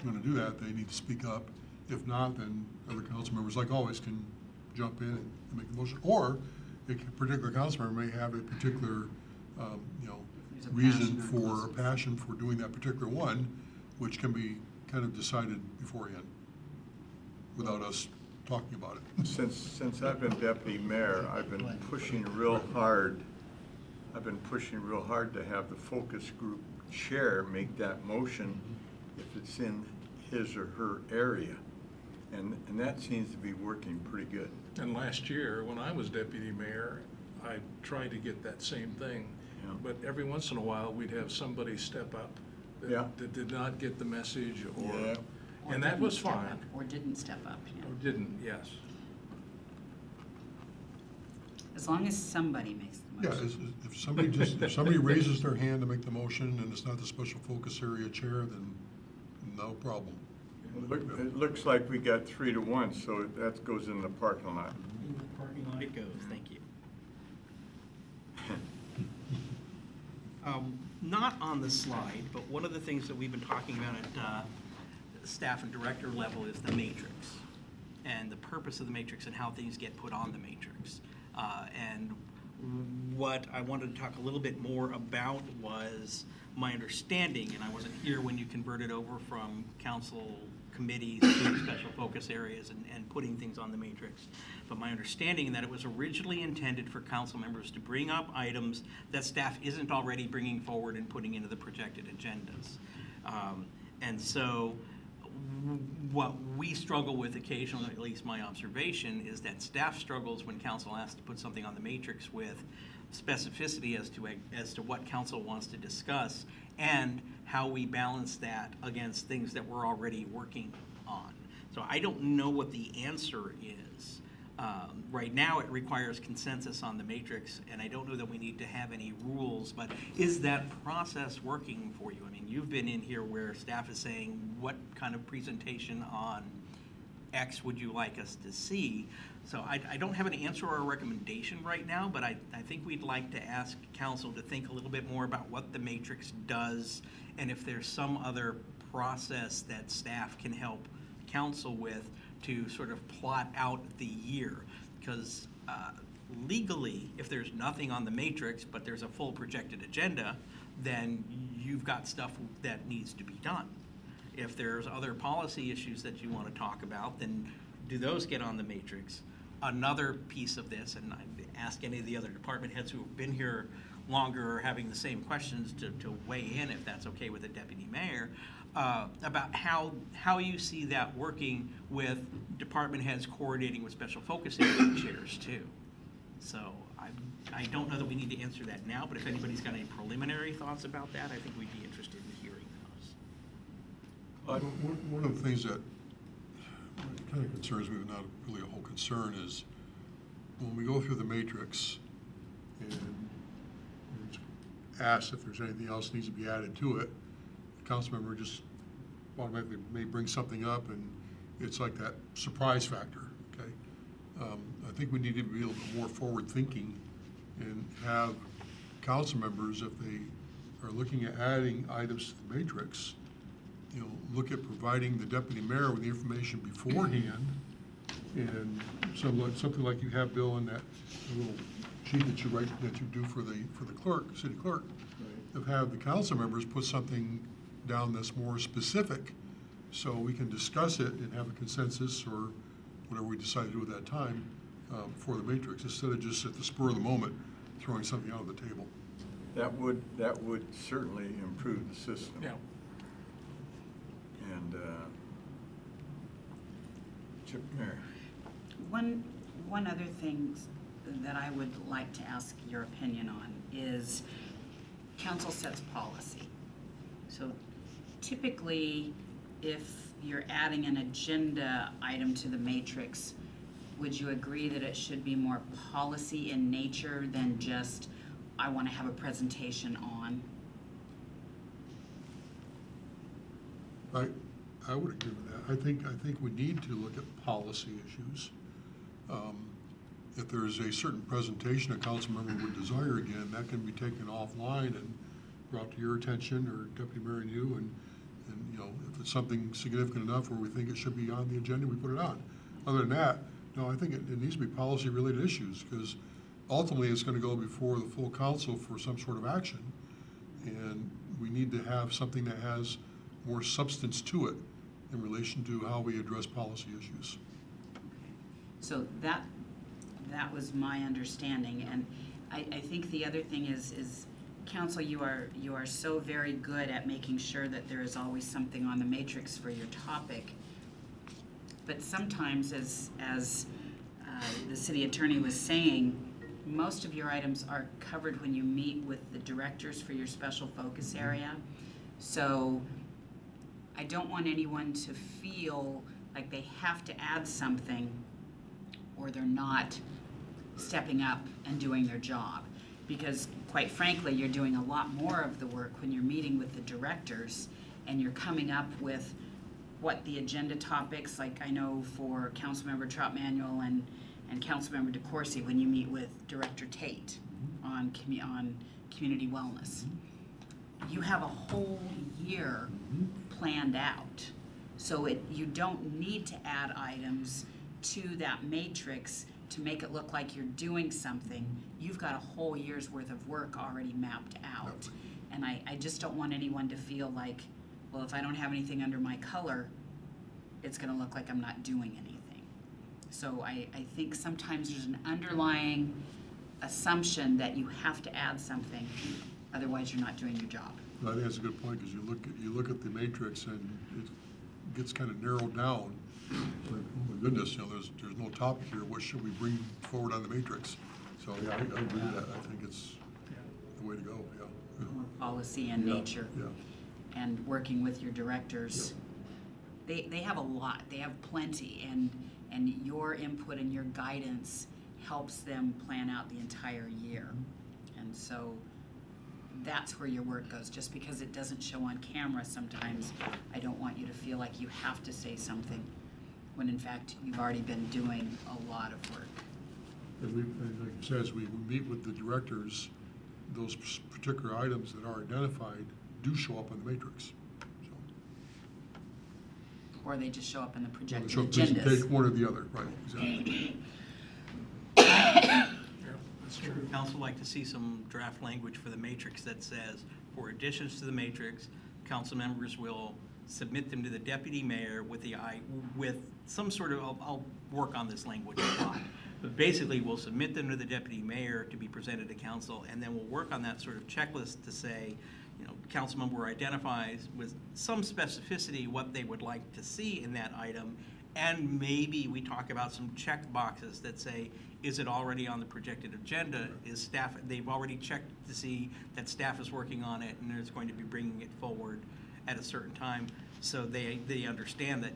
gonna do that, they need to speak up. If not, then other council members, like always, can jump in and make the motion. Or a particular council member may have a particular, you know, There's a reason passion or for, a passion for doing that particular one, which can be kind of decided beforehand without us talking about it. Since I've been deputy mayor, I've been pushing real hard. I've been pushing real hard to have the focus group chair make that motion if it's in his or her area. And that seems to be working pretty good. And last year, when I was deputy mayor, I tried to get that same thing. Yeah. But every once in a while, we'd have somebody step up Yeah. that did not get the message, Yeah. Or and that didn't was step fine. up, or didn't step up, yeah. Or didn't, yes. As long as somebody makes the Yeah, motion. if somebody raises their hand to make the motion and it's not the special focus area chair, then no problem. It looks like we got 3-1, so that goes in the parking lot. In the parking lot it goes, thank you. Not on the slide, but one of the things that we've been talking about at staff and director level is the matrix, and the purpose of the matrix and how things get put on the matrix. And what I wanted to talk a little bit more about was my understanding, and I wasn't here when you converted over from council committees to special focus areas and putting things on the matrix. But my understanding that it was originally intended for council members to bring up items that staff isn't already bringing forward and putting into the projected agendas. And so what we struggle with occasionally, at least my observation, is that staff struggles when council asks to put something on the matrix with specificity as to what council wants to discuss and how we balance that against things that we're already working on. So I don't know what the answer is. Right now, it requires consensus on the matrix, and I don't know that we need to have any rules, but is that process working for you? I mean, you've been in here where staff is saying, what kind of presentation on X would you like us to see? So I don't have an answer or a recommendation right now, but I think we'd like to ask council to think a little bit more about what the matrix does, and if there's some other process that staff can help council with to sort of plot out the year. Because legally, if there's nothing on the matrix, but there's a full projected agenda, then you've got stuff that needs to be done. If there's other policy issues that you want to talk about, then do those get on the matrix? Another piece of this, and I ask any of the other department heads who have been here longer or having the same questions to weigh in, if that's okay with the deputy mayor, about how you see that working with department heads coordinating with special focus area chairs too. So I don't know that we need to answer that now, but if anybody's got any preliminary thoughts about that, I think we'd be interested in hearing those. One of the things that kind of concerns me, but not really a whole concern, is when we go through the matrix and it's asked if there's anything else needs to be added to it, the council member just automatically may bring something up, and it's like that surprise factor, okay? I think we need to be a little bit more forward-thinking and have council members, if they are looking at adding items to the matrix, look at providing the deputy mayor with the information beforehand, and something like you have, Bill, in that little sheet that you write, that you do for the clerk, city clerk, of have the council members put something down that's more specific, so we can discuss it and have a consensus or whatever we decide to do at that time for the matrix, instead of just at the spur of the moment throwing something out of the table. That would certainly improve the system. Yeah. And Chip Mayor. One other thing that I would like to ask your opinion on is council sets policy. So typically, if you're adding an agenda item to the matrix, would you agree that it should be more policy in nature than just, I want to have a presentation on? I would agree with that. I think we need to look at policy issues. If there's a certain presentation a council member would desire, again, that can be taken offline and brought to your attention, or Deputy Mayor and you, and if it's something significant enough where we think it should be on the agenda, we put it on. Other than that, no, I think it needs to be policy-related issues, because ultimately it's going to go before the full council for some sort of action, and we need to have something that has more substance to it in relation to how we address policy issues. So that was my understanding, and I think the other thing is council, you are so very good at making sure that there is always something on the matrix for your topic. But sometimes, as the city attorney was saying, most of your items are covered when you meet with the directors for your special focus area. So I don't want anyone to feel like they have to add something or they're not stepping up and doing their job. Because quite frankly, you're doing a lot more of the work when you're meeting with the directors and you're coming up with what the agenda topics, like I know for Councilmember Trout-Manuel and Councilmember DeCoursey, when you meet with Director Tate on community wellness. You have a whole year planned out. So you don't need to add items to that matrix to make it look like you're doing something. You've got a whole year's worth of work already mapped out. And I just don't want anyone to feel like, well, if I don't have anything under my color, it's gonna look like I'm not doing anything. So I think sometimes there's an underlying assumption that you have to add something, otherwise you're not doing your job. I think that's a good point, because you look at the matrix and it gets kind of narrowed down. It's like, oh my goodness, there's no topic here. What should we bring forward on the matrix? So yeah, I agree with that. I think it's the way to go. Yeah. More policy in nature. Yeah. And working with your directors they have a lot, they have plenty, and your input and your guidance helps them plan out the entire year. And so that's where your work goes. Just because it doesn't show on camera sometimes, I don't want you to feel like you have to say something, when in fact you've already been doing a lot of work. And like it says, we meet with the directors, those particular items that are identified do show up on the matrix. So, Or they just show up in the projected so agendas. take one or the other, right, exactly. Yeah, that's true. Would council like to see some draft language for the matrix that says, for additions to the matrix, council members will submit them to the deputy mayor with some sort of, I'll work on this language a lot. But basically, we'll submit them to the deputy mayor to be presented to council, and then we'll work on that sort of checklist to say, council member identifies with some specificity what they would like to see in that item, and maybe we talk about some check boxes that say, is it already on the projected agenda? Is staff, they've already checked to see that staff is working on it and is going to be bringing it forward at a certain time, so they understand that,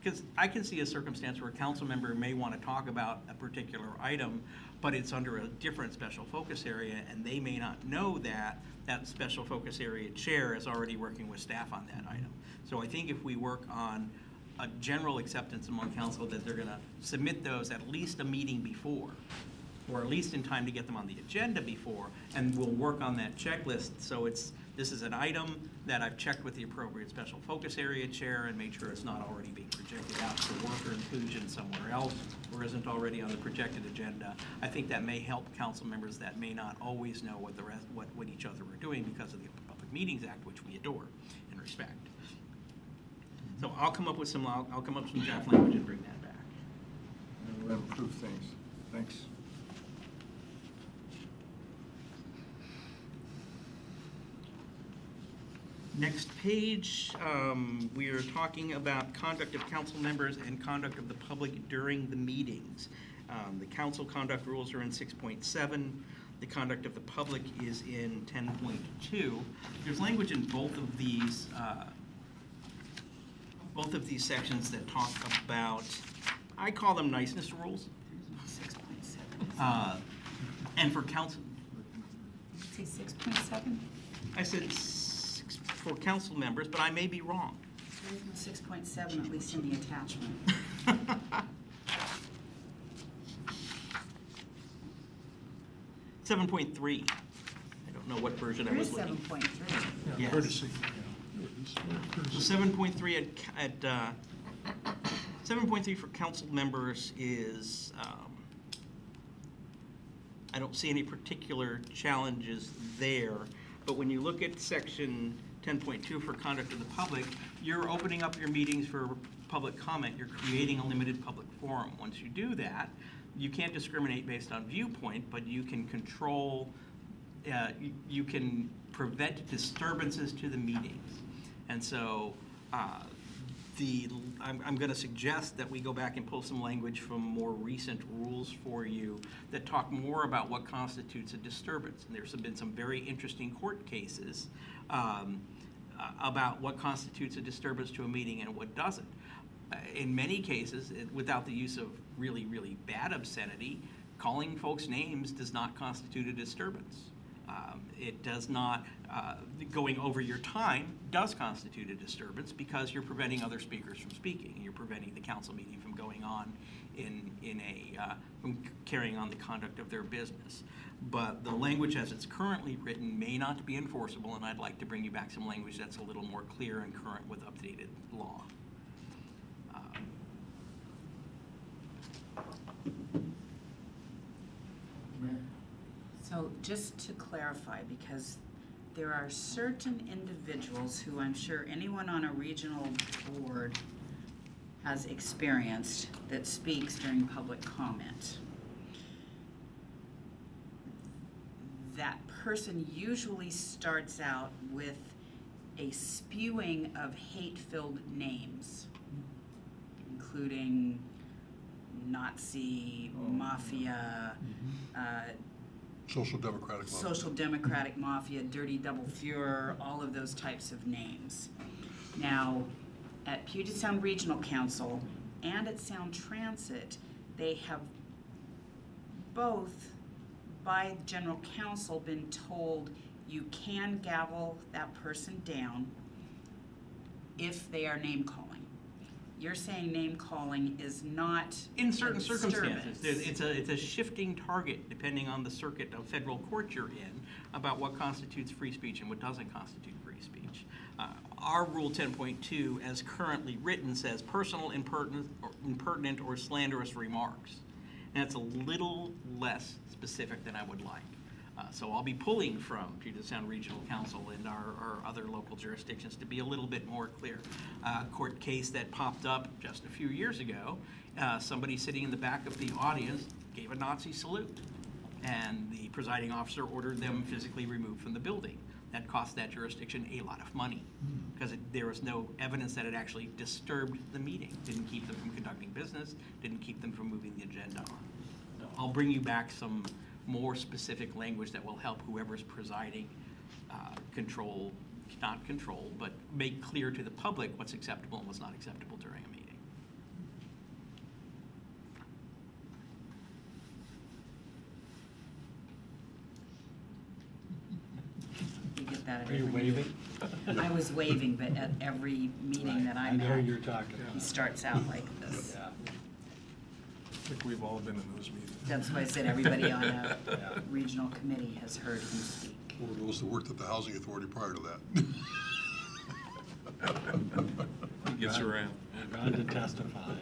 because I can see a circumstance where a council member may want to talk about a particular item, but it's under a different special focus area, and they may not know that that special focus area chair is already working with staff on that item. So I think if we work on a general acceptance among council that they're going to submit those at least a meeting before, or at least in time to get them on the agenda before, and we'll work on that checklist. So this is an item that I've checked with the appropriate special focus area chair and made sure it's not already being projected out for work or inclusion somewhere else, or isn't already on the projected agenda. I think that may help council members that may not always know what each other are doing because of the Public Meetings Act, which we adore and respect. So I'll come up with some draft language and bring that back. We'll improve things. Thanks. Next page, we are talking about conduct of council members and conduct of the public during the meetings. The council conduct rules are in 6.7. The conduct of the public is in 10.2. There's language in both of these sections that talk about, I call them niceness rules. 6.7. And for council, Did you say 6.7? I said for council members, but I may be wrong. 6.7, at least in the attachment. 7.3. I don't know what version I There was is looking. 7.3. Yes. Courtesy. So 7.3 at 7.3 for council members is, I don't see any particular challenges there, but when you look at section 10.2 for conduct of the public, you're opening up your meetings for public comment. You're creating a limited public forum. Once you do that, you can't discriminate based on viewpoint, but you can control, you can prevent disturbances to the meetings. And so I'm going to suggest that we go back and pull some language from more recent rules for you that talk more about what constitutes a disturbance. And there's been some very interesting court cases about what constitutes a disturbance to a meeting and what doesn't. In many cases, without the use of really, really bad obscenity, calling folks names does not constitute a disturbance. It does not, going over your time does constitute a disturbance because you're preventing other speakers from speaking. And you're preventing the council meeting from going on from carrying on the conduct of their business. But the language as it's currently written may not be enforceable, and I'd like to bring you back some language that's a little more clear and current with updated law. So just to clarify, because there are certain individuals who I'm sure anyone on a regional board has experienced that speaks during public comment. That person usually starts out with a spewing of hate-filled names, including Nazi, mafia, Social Democratic Mafia. Social Democratic Mafia, Dirty Double Fuhrer, all of those types of names. Now, at Puget Sound Regional Council and at Sound Transit, they have both, by general counsel, been told you can gavel that person down if they are name calling. You're saying name calling is not In certain a circumstances, disturbance. it's a shifting target depending on the circuit of federal court you're in about what constitutes free speech and what doesn't constitute free speech. Our Rule 10.2, as currently written, says personal, impertinent, or slanderous remarks. And that's a little less specific than I would like. So I'll be pulling from Puget Sound Regional Council and our other local jurisdictions to be a little bit more clear. Court case that popped up just a few years ago, somebody sitting in the back of the audience gave a Nazi salute, and the presiding officer ordered them physically removed from the building. That cost that jurisdiction a lot of money because there was no evidence that it actually disturbed the meeting, didn't keep them from conducting business, didn't keep them from moving the agenda on. So I'll bring you back some more specific language that will help whoever's presiding not control, but make clear to the public what's acceptable and what's not acceptable during a meeting. You get that at Are you every waving? meeting. I was waving, but at every meeting that I I'm know at, you're talking. he starts out like this. Yeah. I think we've all been in those meetings. That's why I said everybody on a Yeah. regional committee has heard him speak. Or those that worked at the housing authority prior to that. He gets around. Gone to testify.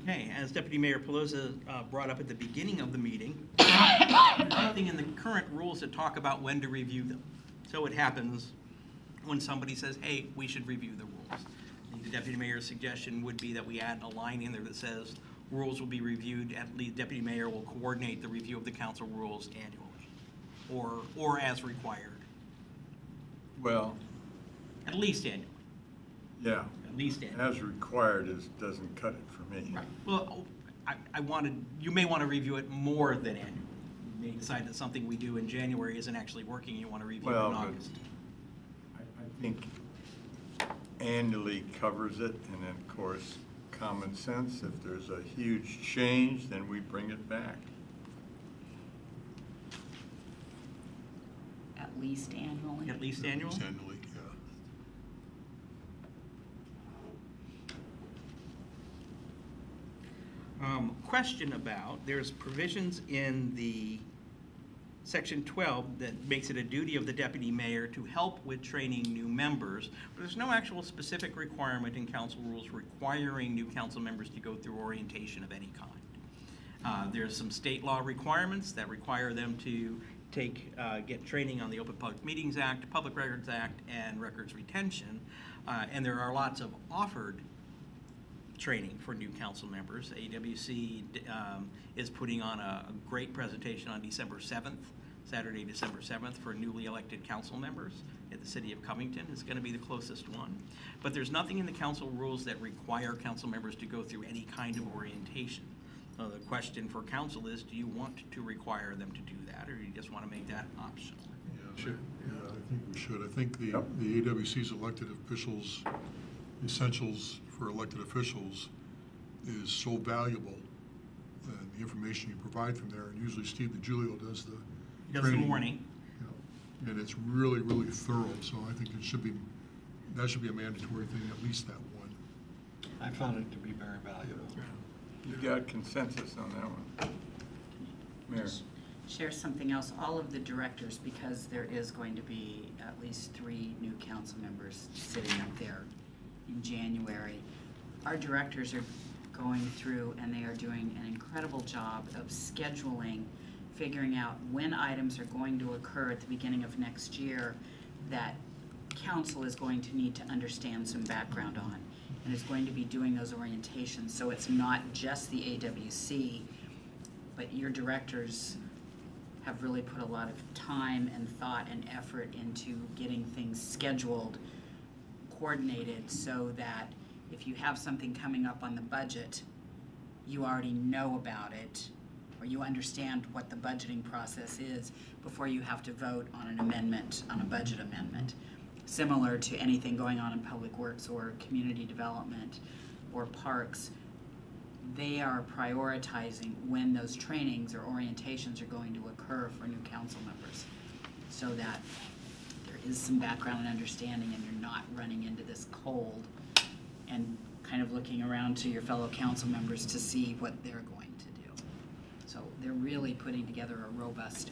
Okay, as Deputy Mayor Pelosi brought up at the beginning of the meeting, there's nothing in the current rules that talk about when to review them. So it happens when somebody says, hey, we should review the rules. The Deputy Mayor's suggestion would be that we add a line in there that says rules will be reviewed, at least Deputy Mayor will coordinate the review of the council rules annually, or as required, Well, at least annually, yeah, at least annually. as required doesn't cut it for me. Right. Well, you may want to review it more than annually. You may decide that something we do in January isn't actually working, you want to review it Well, in but August. I think annually covers it, and then, of course, common sense, if there's a huge change, then we bring it back. At least annually. At least annual? Annually, yeah. Question about, there's provisions in the Section 12 that makes it a duty of the deputy mayor to help with training new members, but there's no actual specific requirement in council rules requiring new council members to go through orientation of any kind. There's some state law requirements that require them to get training on the Open Public Meetings Act, Public Records Act, and records retention, and there are lots of offered training for new council members. AWC is putting on a great presentation on December 7th, Saturday, December 7th, for newly elected council members at the city of Covington. It's going to be the closest one. But there's nothing in the council rules that require council members to go through any kind of orientation. So the question for council is, do you want to require them to do that, or do you just want to make that optional? Yeah, Should. Yeah, I think we should. I think Yep. the AWC's elected officials, essentials for elected officials is so valuable. And the information you provide from there, and usually Steve DiGiulio does the He does the training, morning. you know, and it's really, really thorough. So I think that should be a mandatory thing, at least that one. I found it to be very valuable. You got consensus on that one? Mayor? Share something else, all of the directors, because there is going to be at least 3 new council members sitting up there in January. Our directors are going through and they are doing an incredible job of scheduling, figuring out when items are going to occur at the beginning of next year that council is going to need to understand some background on, and is going to be doing those orientations. So it's not just the AWC, but your directors have really put a lot of time and thought and effort into getting things scheduled, coordinated, so that if you have something coming up on the budget, you already know about it, or you understand what the budgeting process is before you have to vote on an amendment, on a budget amendment. similar to anything going on in public works or community development or parks, they are prioritizing when those trainings or orientations are going to occur for new council members, so that there is some background and understanding and you're not running into this cold and kind of looking around to your fellow council members to see what they're going to do. So they're really putting together a robust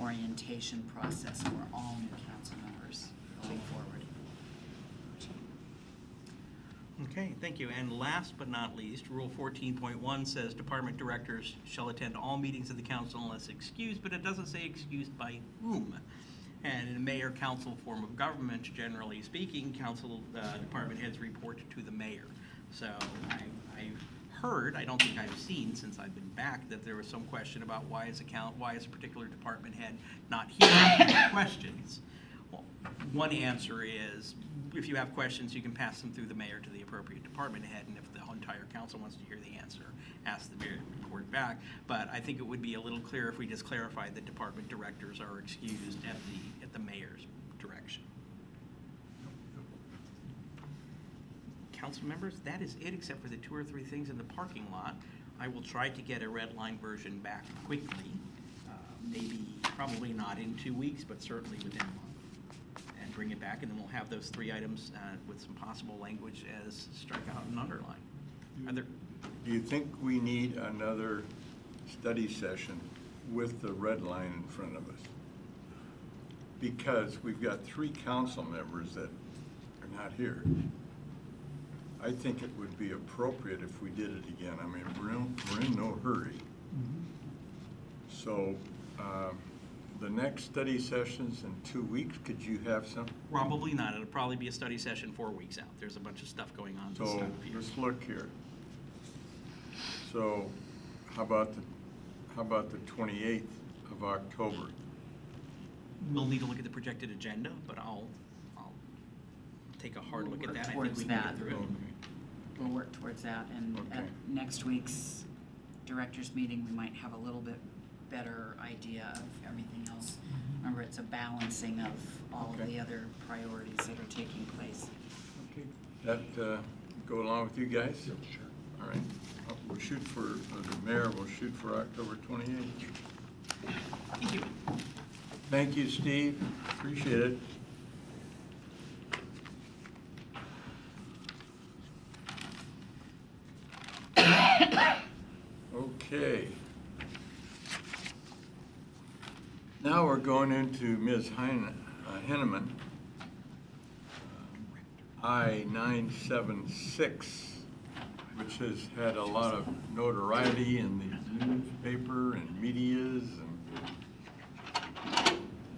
orientation process for all new council members going forward. Okay, thank you. And last but not least, Rule 14.1 says department directors shall attend all meetings of the council unless excused, but it doesn't say excused by whom. And in a mayor-council form of government, generally speaking, council department heads report to the mayor. So I've heard, I don't think I've seen since I've been back, that there was some question about why is a particular department head not here to ask questions. Well, one answer is, if you have questions, you can pass them through the mayor to the appropriate department head, and if the entire council wants to hear the answer, ask the mayor to report back. But I think it would be a little clearer if we just clarified that department directors are excused at the mayor's direction. Council members, that is it, except for the 2 or 3 things in the parking lot. I will try to get a red line version back quickly, probably not in 2 weeks, but certainly within a month, and bring it back, and then we'll have those 3 items with some possible language as strike out and underline. Do you think we need another study session with the red line in front of us? Because we've got 3 council members that are not here. I think it would be appropriate if we did it again. I mean, we're in no hurry. So the next study session's in 2 weeks. Could you have some? Probably not. It'll probably be a study session 4 weeks out. There's a bunch of stuff going on this So time of year. let's look here. So how about the 28th of October? We'll need to look at the projected agenda, but I'll take a hard look at that. I think we can get through it. We'll work towards that, and at Okay. next week's directors meeting, we might have a little bit better idea of everything else. Remember, it's a balancing of all of Okay. the other priorities that are taking place. Okay. That go along with you guys? Sure. All right. We'll shoot for, the mayor will shoot for October 28th. Thank you. Thank you, Steve. Appreciate it. Okay. Now we're going into Ms. Henneman, I-976, which has had a lot of notoriety in the newspaper and medias and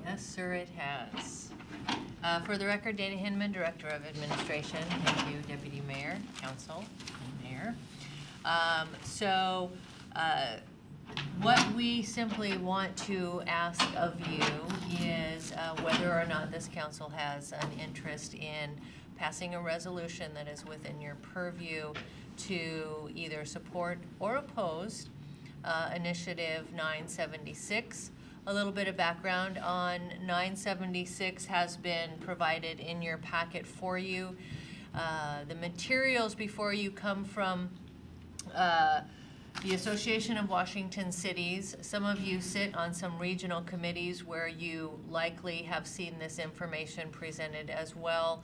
Yes, sir, it has. For the record, Dana Hinman, Director of Administration. Thank you, Deputy Mayor, Council, and Mayor. What we simply want to ask of you is whether or not this council has an interest in passing a resolution that is within your purview to either support or oppose Initiative 976. A little bit of background on 976 has been provided in your packet for you. The materials before you come from the Association of Washington Cities. Some of you sit on some regional committees where you likely have seen this information presented as well.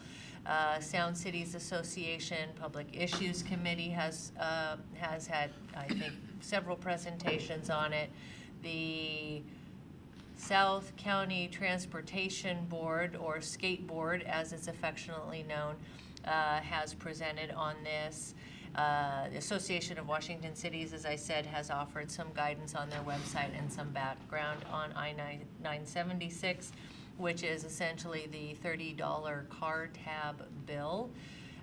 Sound Cities Association Public Issues Committee has had, I think, several presentations on it. The South County Transportation Board, or Skate Board as it's affectionately known, has presented on this. The Association of Washington Cities, as I said, has offered some guidance on their website and some background on I-976, which is essentially the $30 car tab bill.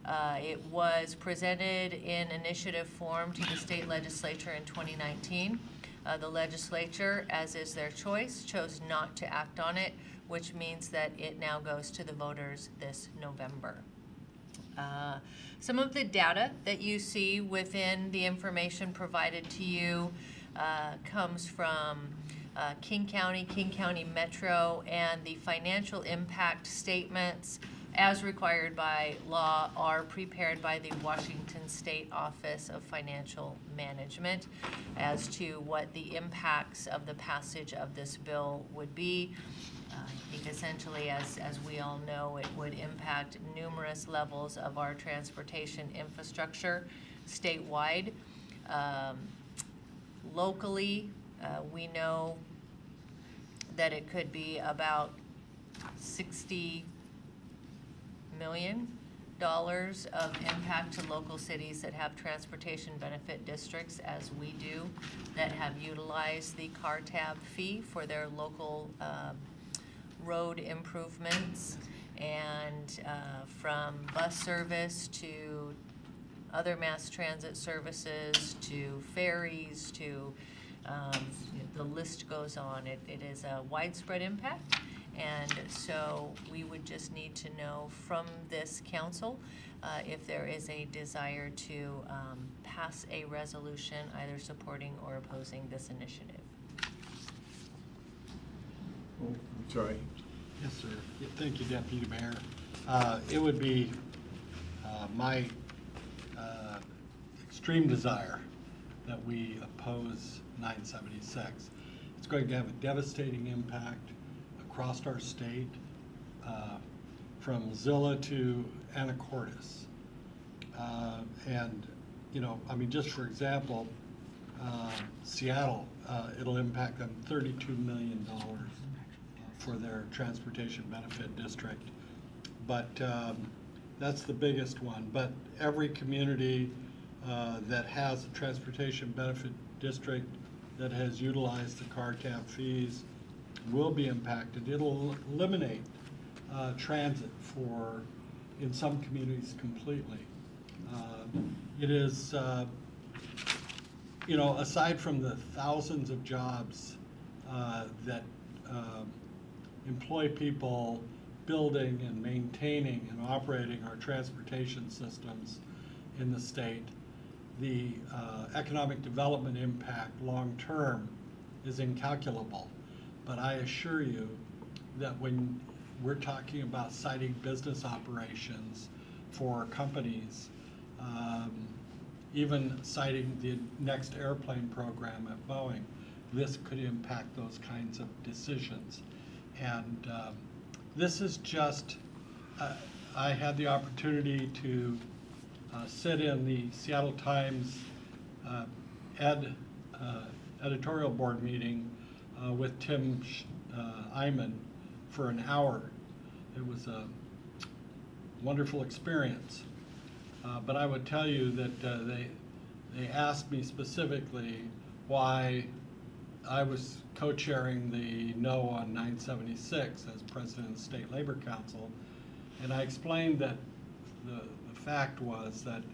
It was presented in initiative form to the state legislature in 2019. The legislature, as is their choice, chose not to act on it, which means that it now goes to the voters this November. Some of the data that you see within the information provided to you comes from King County Metro, and the financial impact statements as required by law, are prepared by the Washington State Office of Financial Management as to what the impacts of the passage of this bill would be. I think essentially, as we all know, it would impact numerous levels of our transportation infrastructure statewide. Locally, we know that it could be about $60 million of impact to local cities that have transportation benefit districts, as we do, that have utilized the car tab fee for their local road improvements, and from bus service to other mass transit services to ferries to the list goes on. It is a widespread impact, and so we would just need to know from this council if there is a desire to pass a resolution either supporting or opposing this initiative. Oh, I'm sorry. Yes, sir. Yeah, thank you, Deputy Mayor. It would be my extreme desire that we oppose 976. It's going to have a devastating impact across our state, from Zilla to Anacortes. And, you know, I mean, just for example, Seattle, it'll impact them $32 million for their transportation benefit district. But that's the biggest one. But every community that has a transportation benefit district that has utilized the car tab fees will be impacted. It'll eliminate transit in some communities completely. It is, you know, aside from the thousands of jobs that employ people building and maintaining and operating our transportation systems in the state, the economic development impact long-term is incalculable. But I assure you that when we're talking about citing business operations for companies, even citing the next airplane program at Boeing, this could impact those kinds of decisions. And this is just, I had the opportunity to sit in the Seattle Times editorial board meeting with Tim Eyman for an hour. It was a wonderful experience. But I would tell you that they asked me specifically why I was co-chairing the No on 976 as president of the State Labor Council, and I explained that the fact was that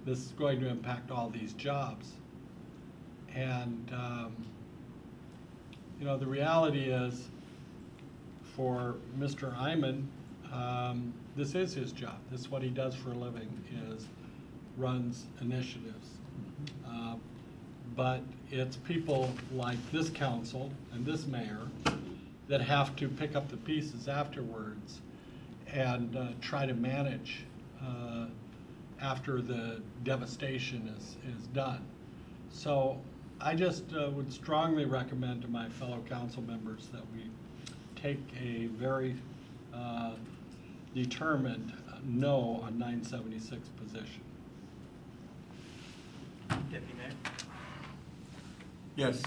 this is going to impact all these jobs. And you know, the reality is, for Mr. Eyman, this is his job. This is what he does for a living, is runs initiatives. But it's people like this council and this mayor that have to pick up the pieces afterwards and try to manage after the devastation is done. So I just would strongly recommend to my fellow council members that we take a very determined no on 976 position. Deputy Mayor? Yes.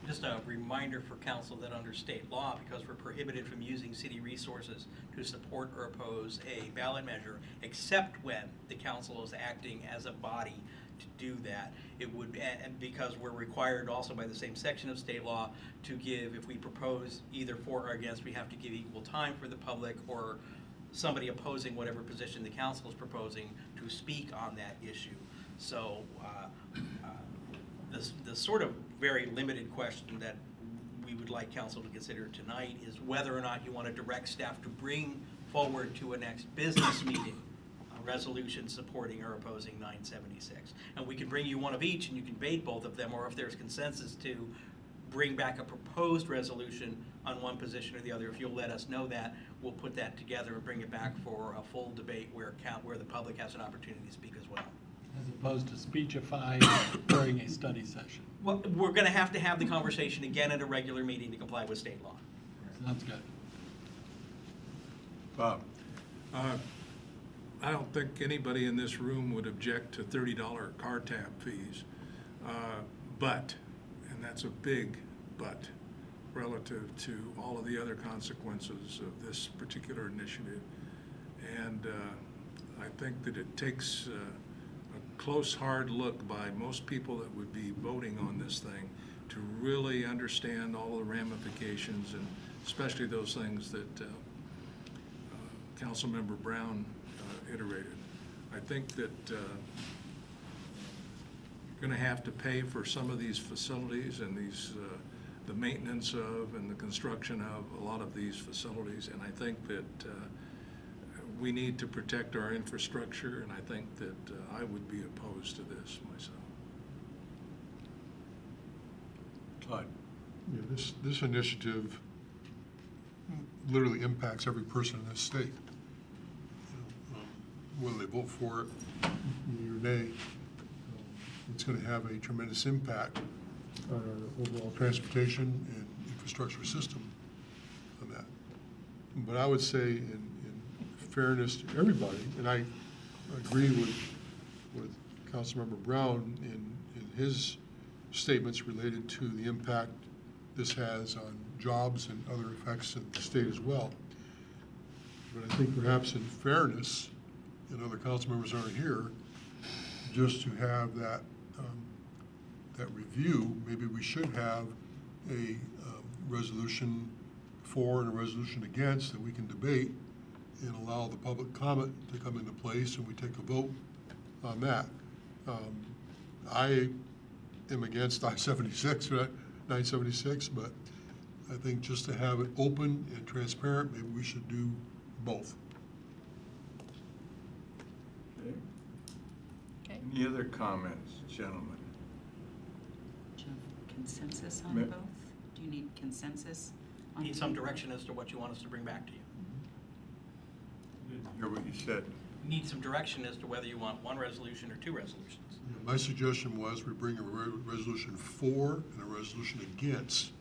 Just a reminder for council that under state law, because we're prohibited from using city resources to support or oppose a ballot measure, except when the council is acting as a body to do that, it would, and because we're required also by the same section of state law to give, if we propose either for or against, we have to give equal time for the public or somebody opposing whatever position the council is proposing to speak on that issue. So the sort of very limited question that we would like council to consider tonight is whether or not you want to direct staff to bring forward to a next business meeting a resolution supporting or opposing 976. And we can bring you one of each and you can debate both of them, or if there's consensus to bring back a proposed resolution on one position or the other. If you'll let us know that, we'll put that together and bring it back for a full debate where the public has an opportunity to speak as well. As opposed to speechifying during a study session. Well, we're going to have the conversation again at a regular meeting to comply with state law. Sounds good. Bob? I don't think anybody in this room would object to $30 car tab fees. But, and that's a big but, relative to all of the other consequences of this particular initiative. And I think that it takes a close, hard look by most people that would be voting on this thing to really understand all the ramifications, and especially those things that Councilmember Brown iterated. I think that you're going to have to pay for some of these facilities and these the maintenance of and the construction of a lot of these facilities, and I think that we need to protect our infrastructure, and I think that I would be opposed to this myself. Todd? Yeah, this initiative literally impacts every person in this state. Whether they vote for it, yea or nay, it's going to have a tremendous impact on our overall transportation and infrastructure system on that. But I would say in fairness to everybody, and I agree with Councilmember Brown in his statements related to the impact this has on jobs and other effects in the state as well. But I think perhaps in fairness, and other council members aren't here, just to have that that review, maybe we should have a resolution for and a resolution against that we can debate and allow the public comment to come into place, and we take a vote on that. I am against I-76, right? 976, but I think just to have it open and transparent, maybe we should do both. Okay. Okay. Any other comments, gentlemen? Do you have consensus on Ma- both? Do you need consensus on? Need some direction as to what you want us to bring back to you. Didn't hear what you said. Need some direction as to whether you want one resolution or two resolutions. My suggestion was we bring a resolution for and a resolution against,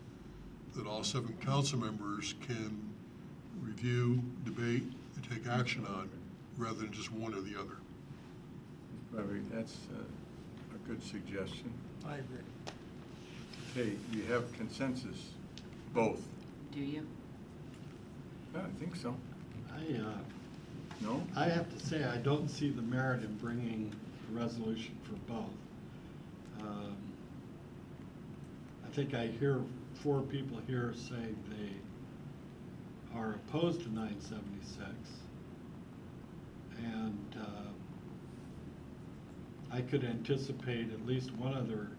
that all 7 council members can review, debate, and take action on, rather than just one or the other. Probably, that's a good suggestion. I agree. Okay, you have consensus, both? Do you? Yeah, I think so. No? I have to say, I don't see the merit in bringing a resolution for both. I think I hear 4 people here say they are opposed to 976. And I could anticipate at least one other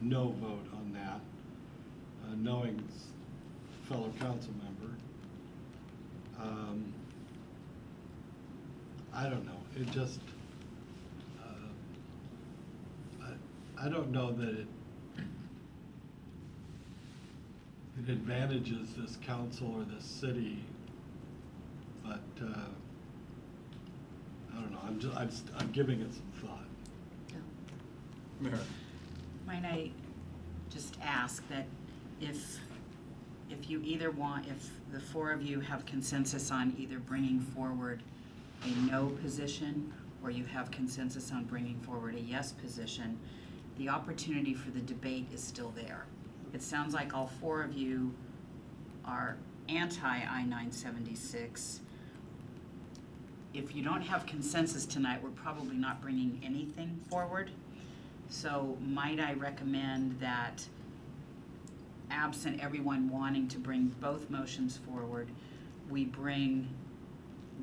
no vote on that, knowing fellow council member. I don't know, it just, I don't know that it advantages this council or this city, but, I don't know, I'm giving it some thought. Mayor? Might I just ask that if you either want, if the 4 of you have consensus on either bringing forward a no position, or you have consensus on bringing forward a yes position, the opportunity for the debate is still there. It sounds like all 4 of you are anti-I-976. If you don't have consensus tonight, we're probably not bringing anything forward. So might I recommend that, absent everyone wanting to bring both motions forward, we bring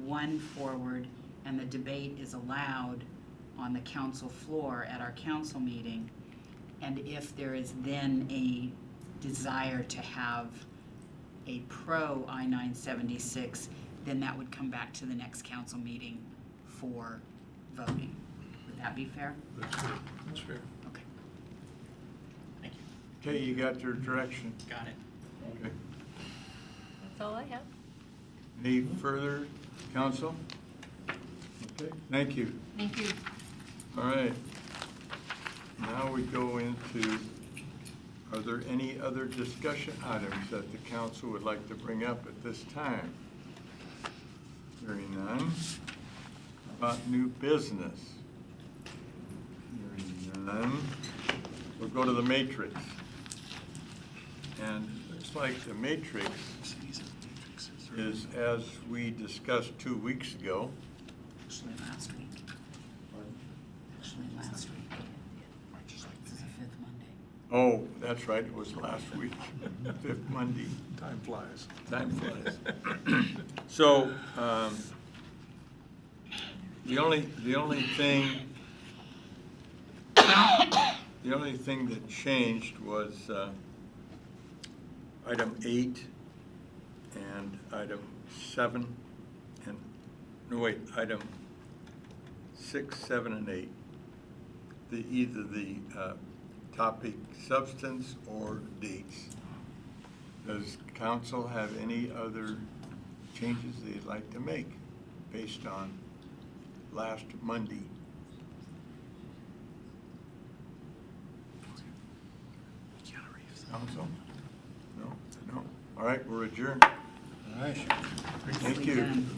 one forward and the debate is allowed on the council floor at our council meeting. And if there is then a desire to have a pro I-976, then that would come back to the next council meeting for voting. Would that be fair? That's it. That's fair. Okay. Thank you. Okay, you got your direction? Got it. Okay. That's all I have. Any further, council? Okay, thank you. Thank you. All right. Now we go into, are there any other discussion items that the council would like to bring up at this time? Hearing none. About new business? Hearing none. We'll go to the matrix. And it looks like the matrix is, as we discussed 2 weeks ago. Actually, last week. Actually, last week. This is the fifth Monday. Oh, that's right, it was last week, fifth Monday. Time flies. Time flies. So, the only thing that changed was item 8 and item 7, and, no wait, item 6, 7, and 8. Either the topic substance or dates. Does council have any other changes they'd like to make based on last Monday? Council? No? No? All right, we're adjourned. All right. Thank you. Again.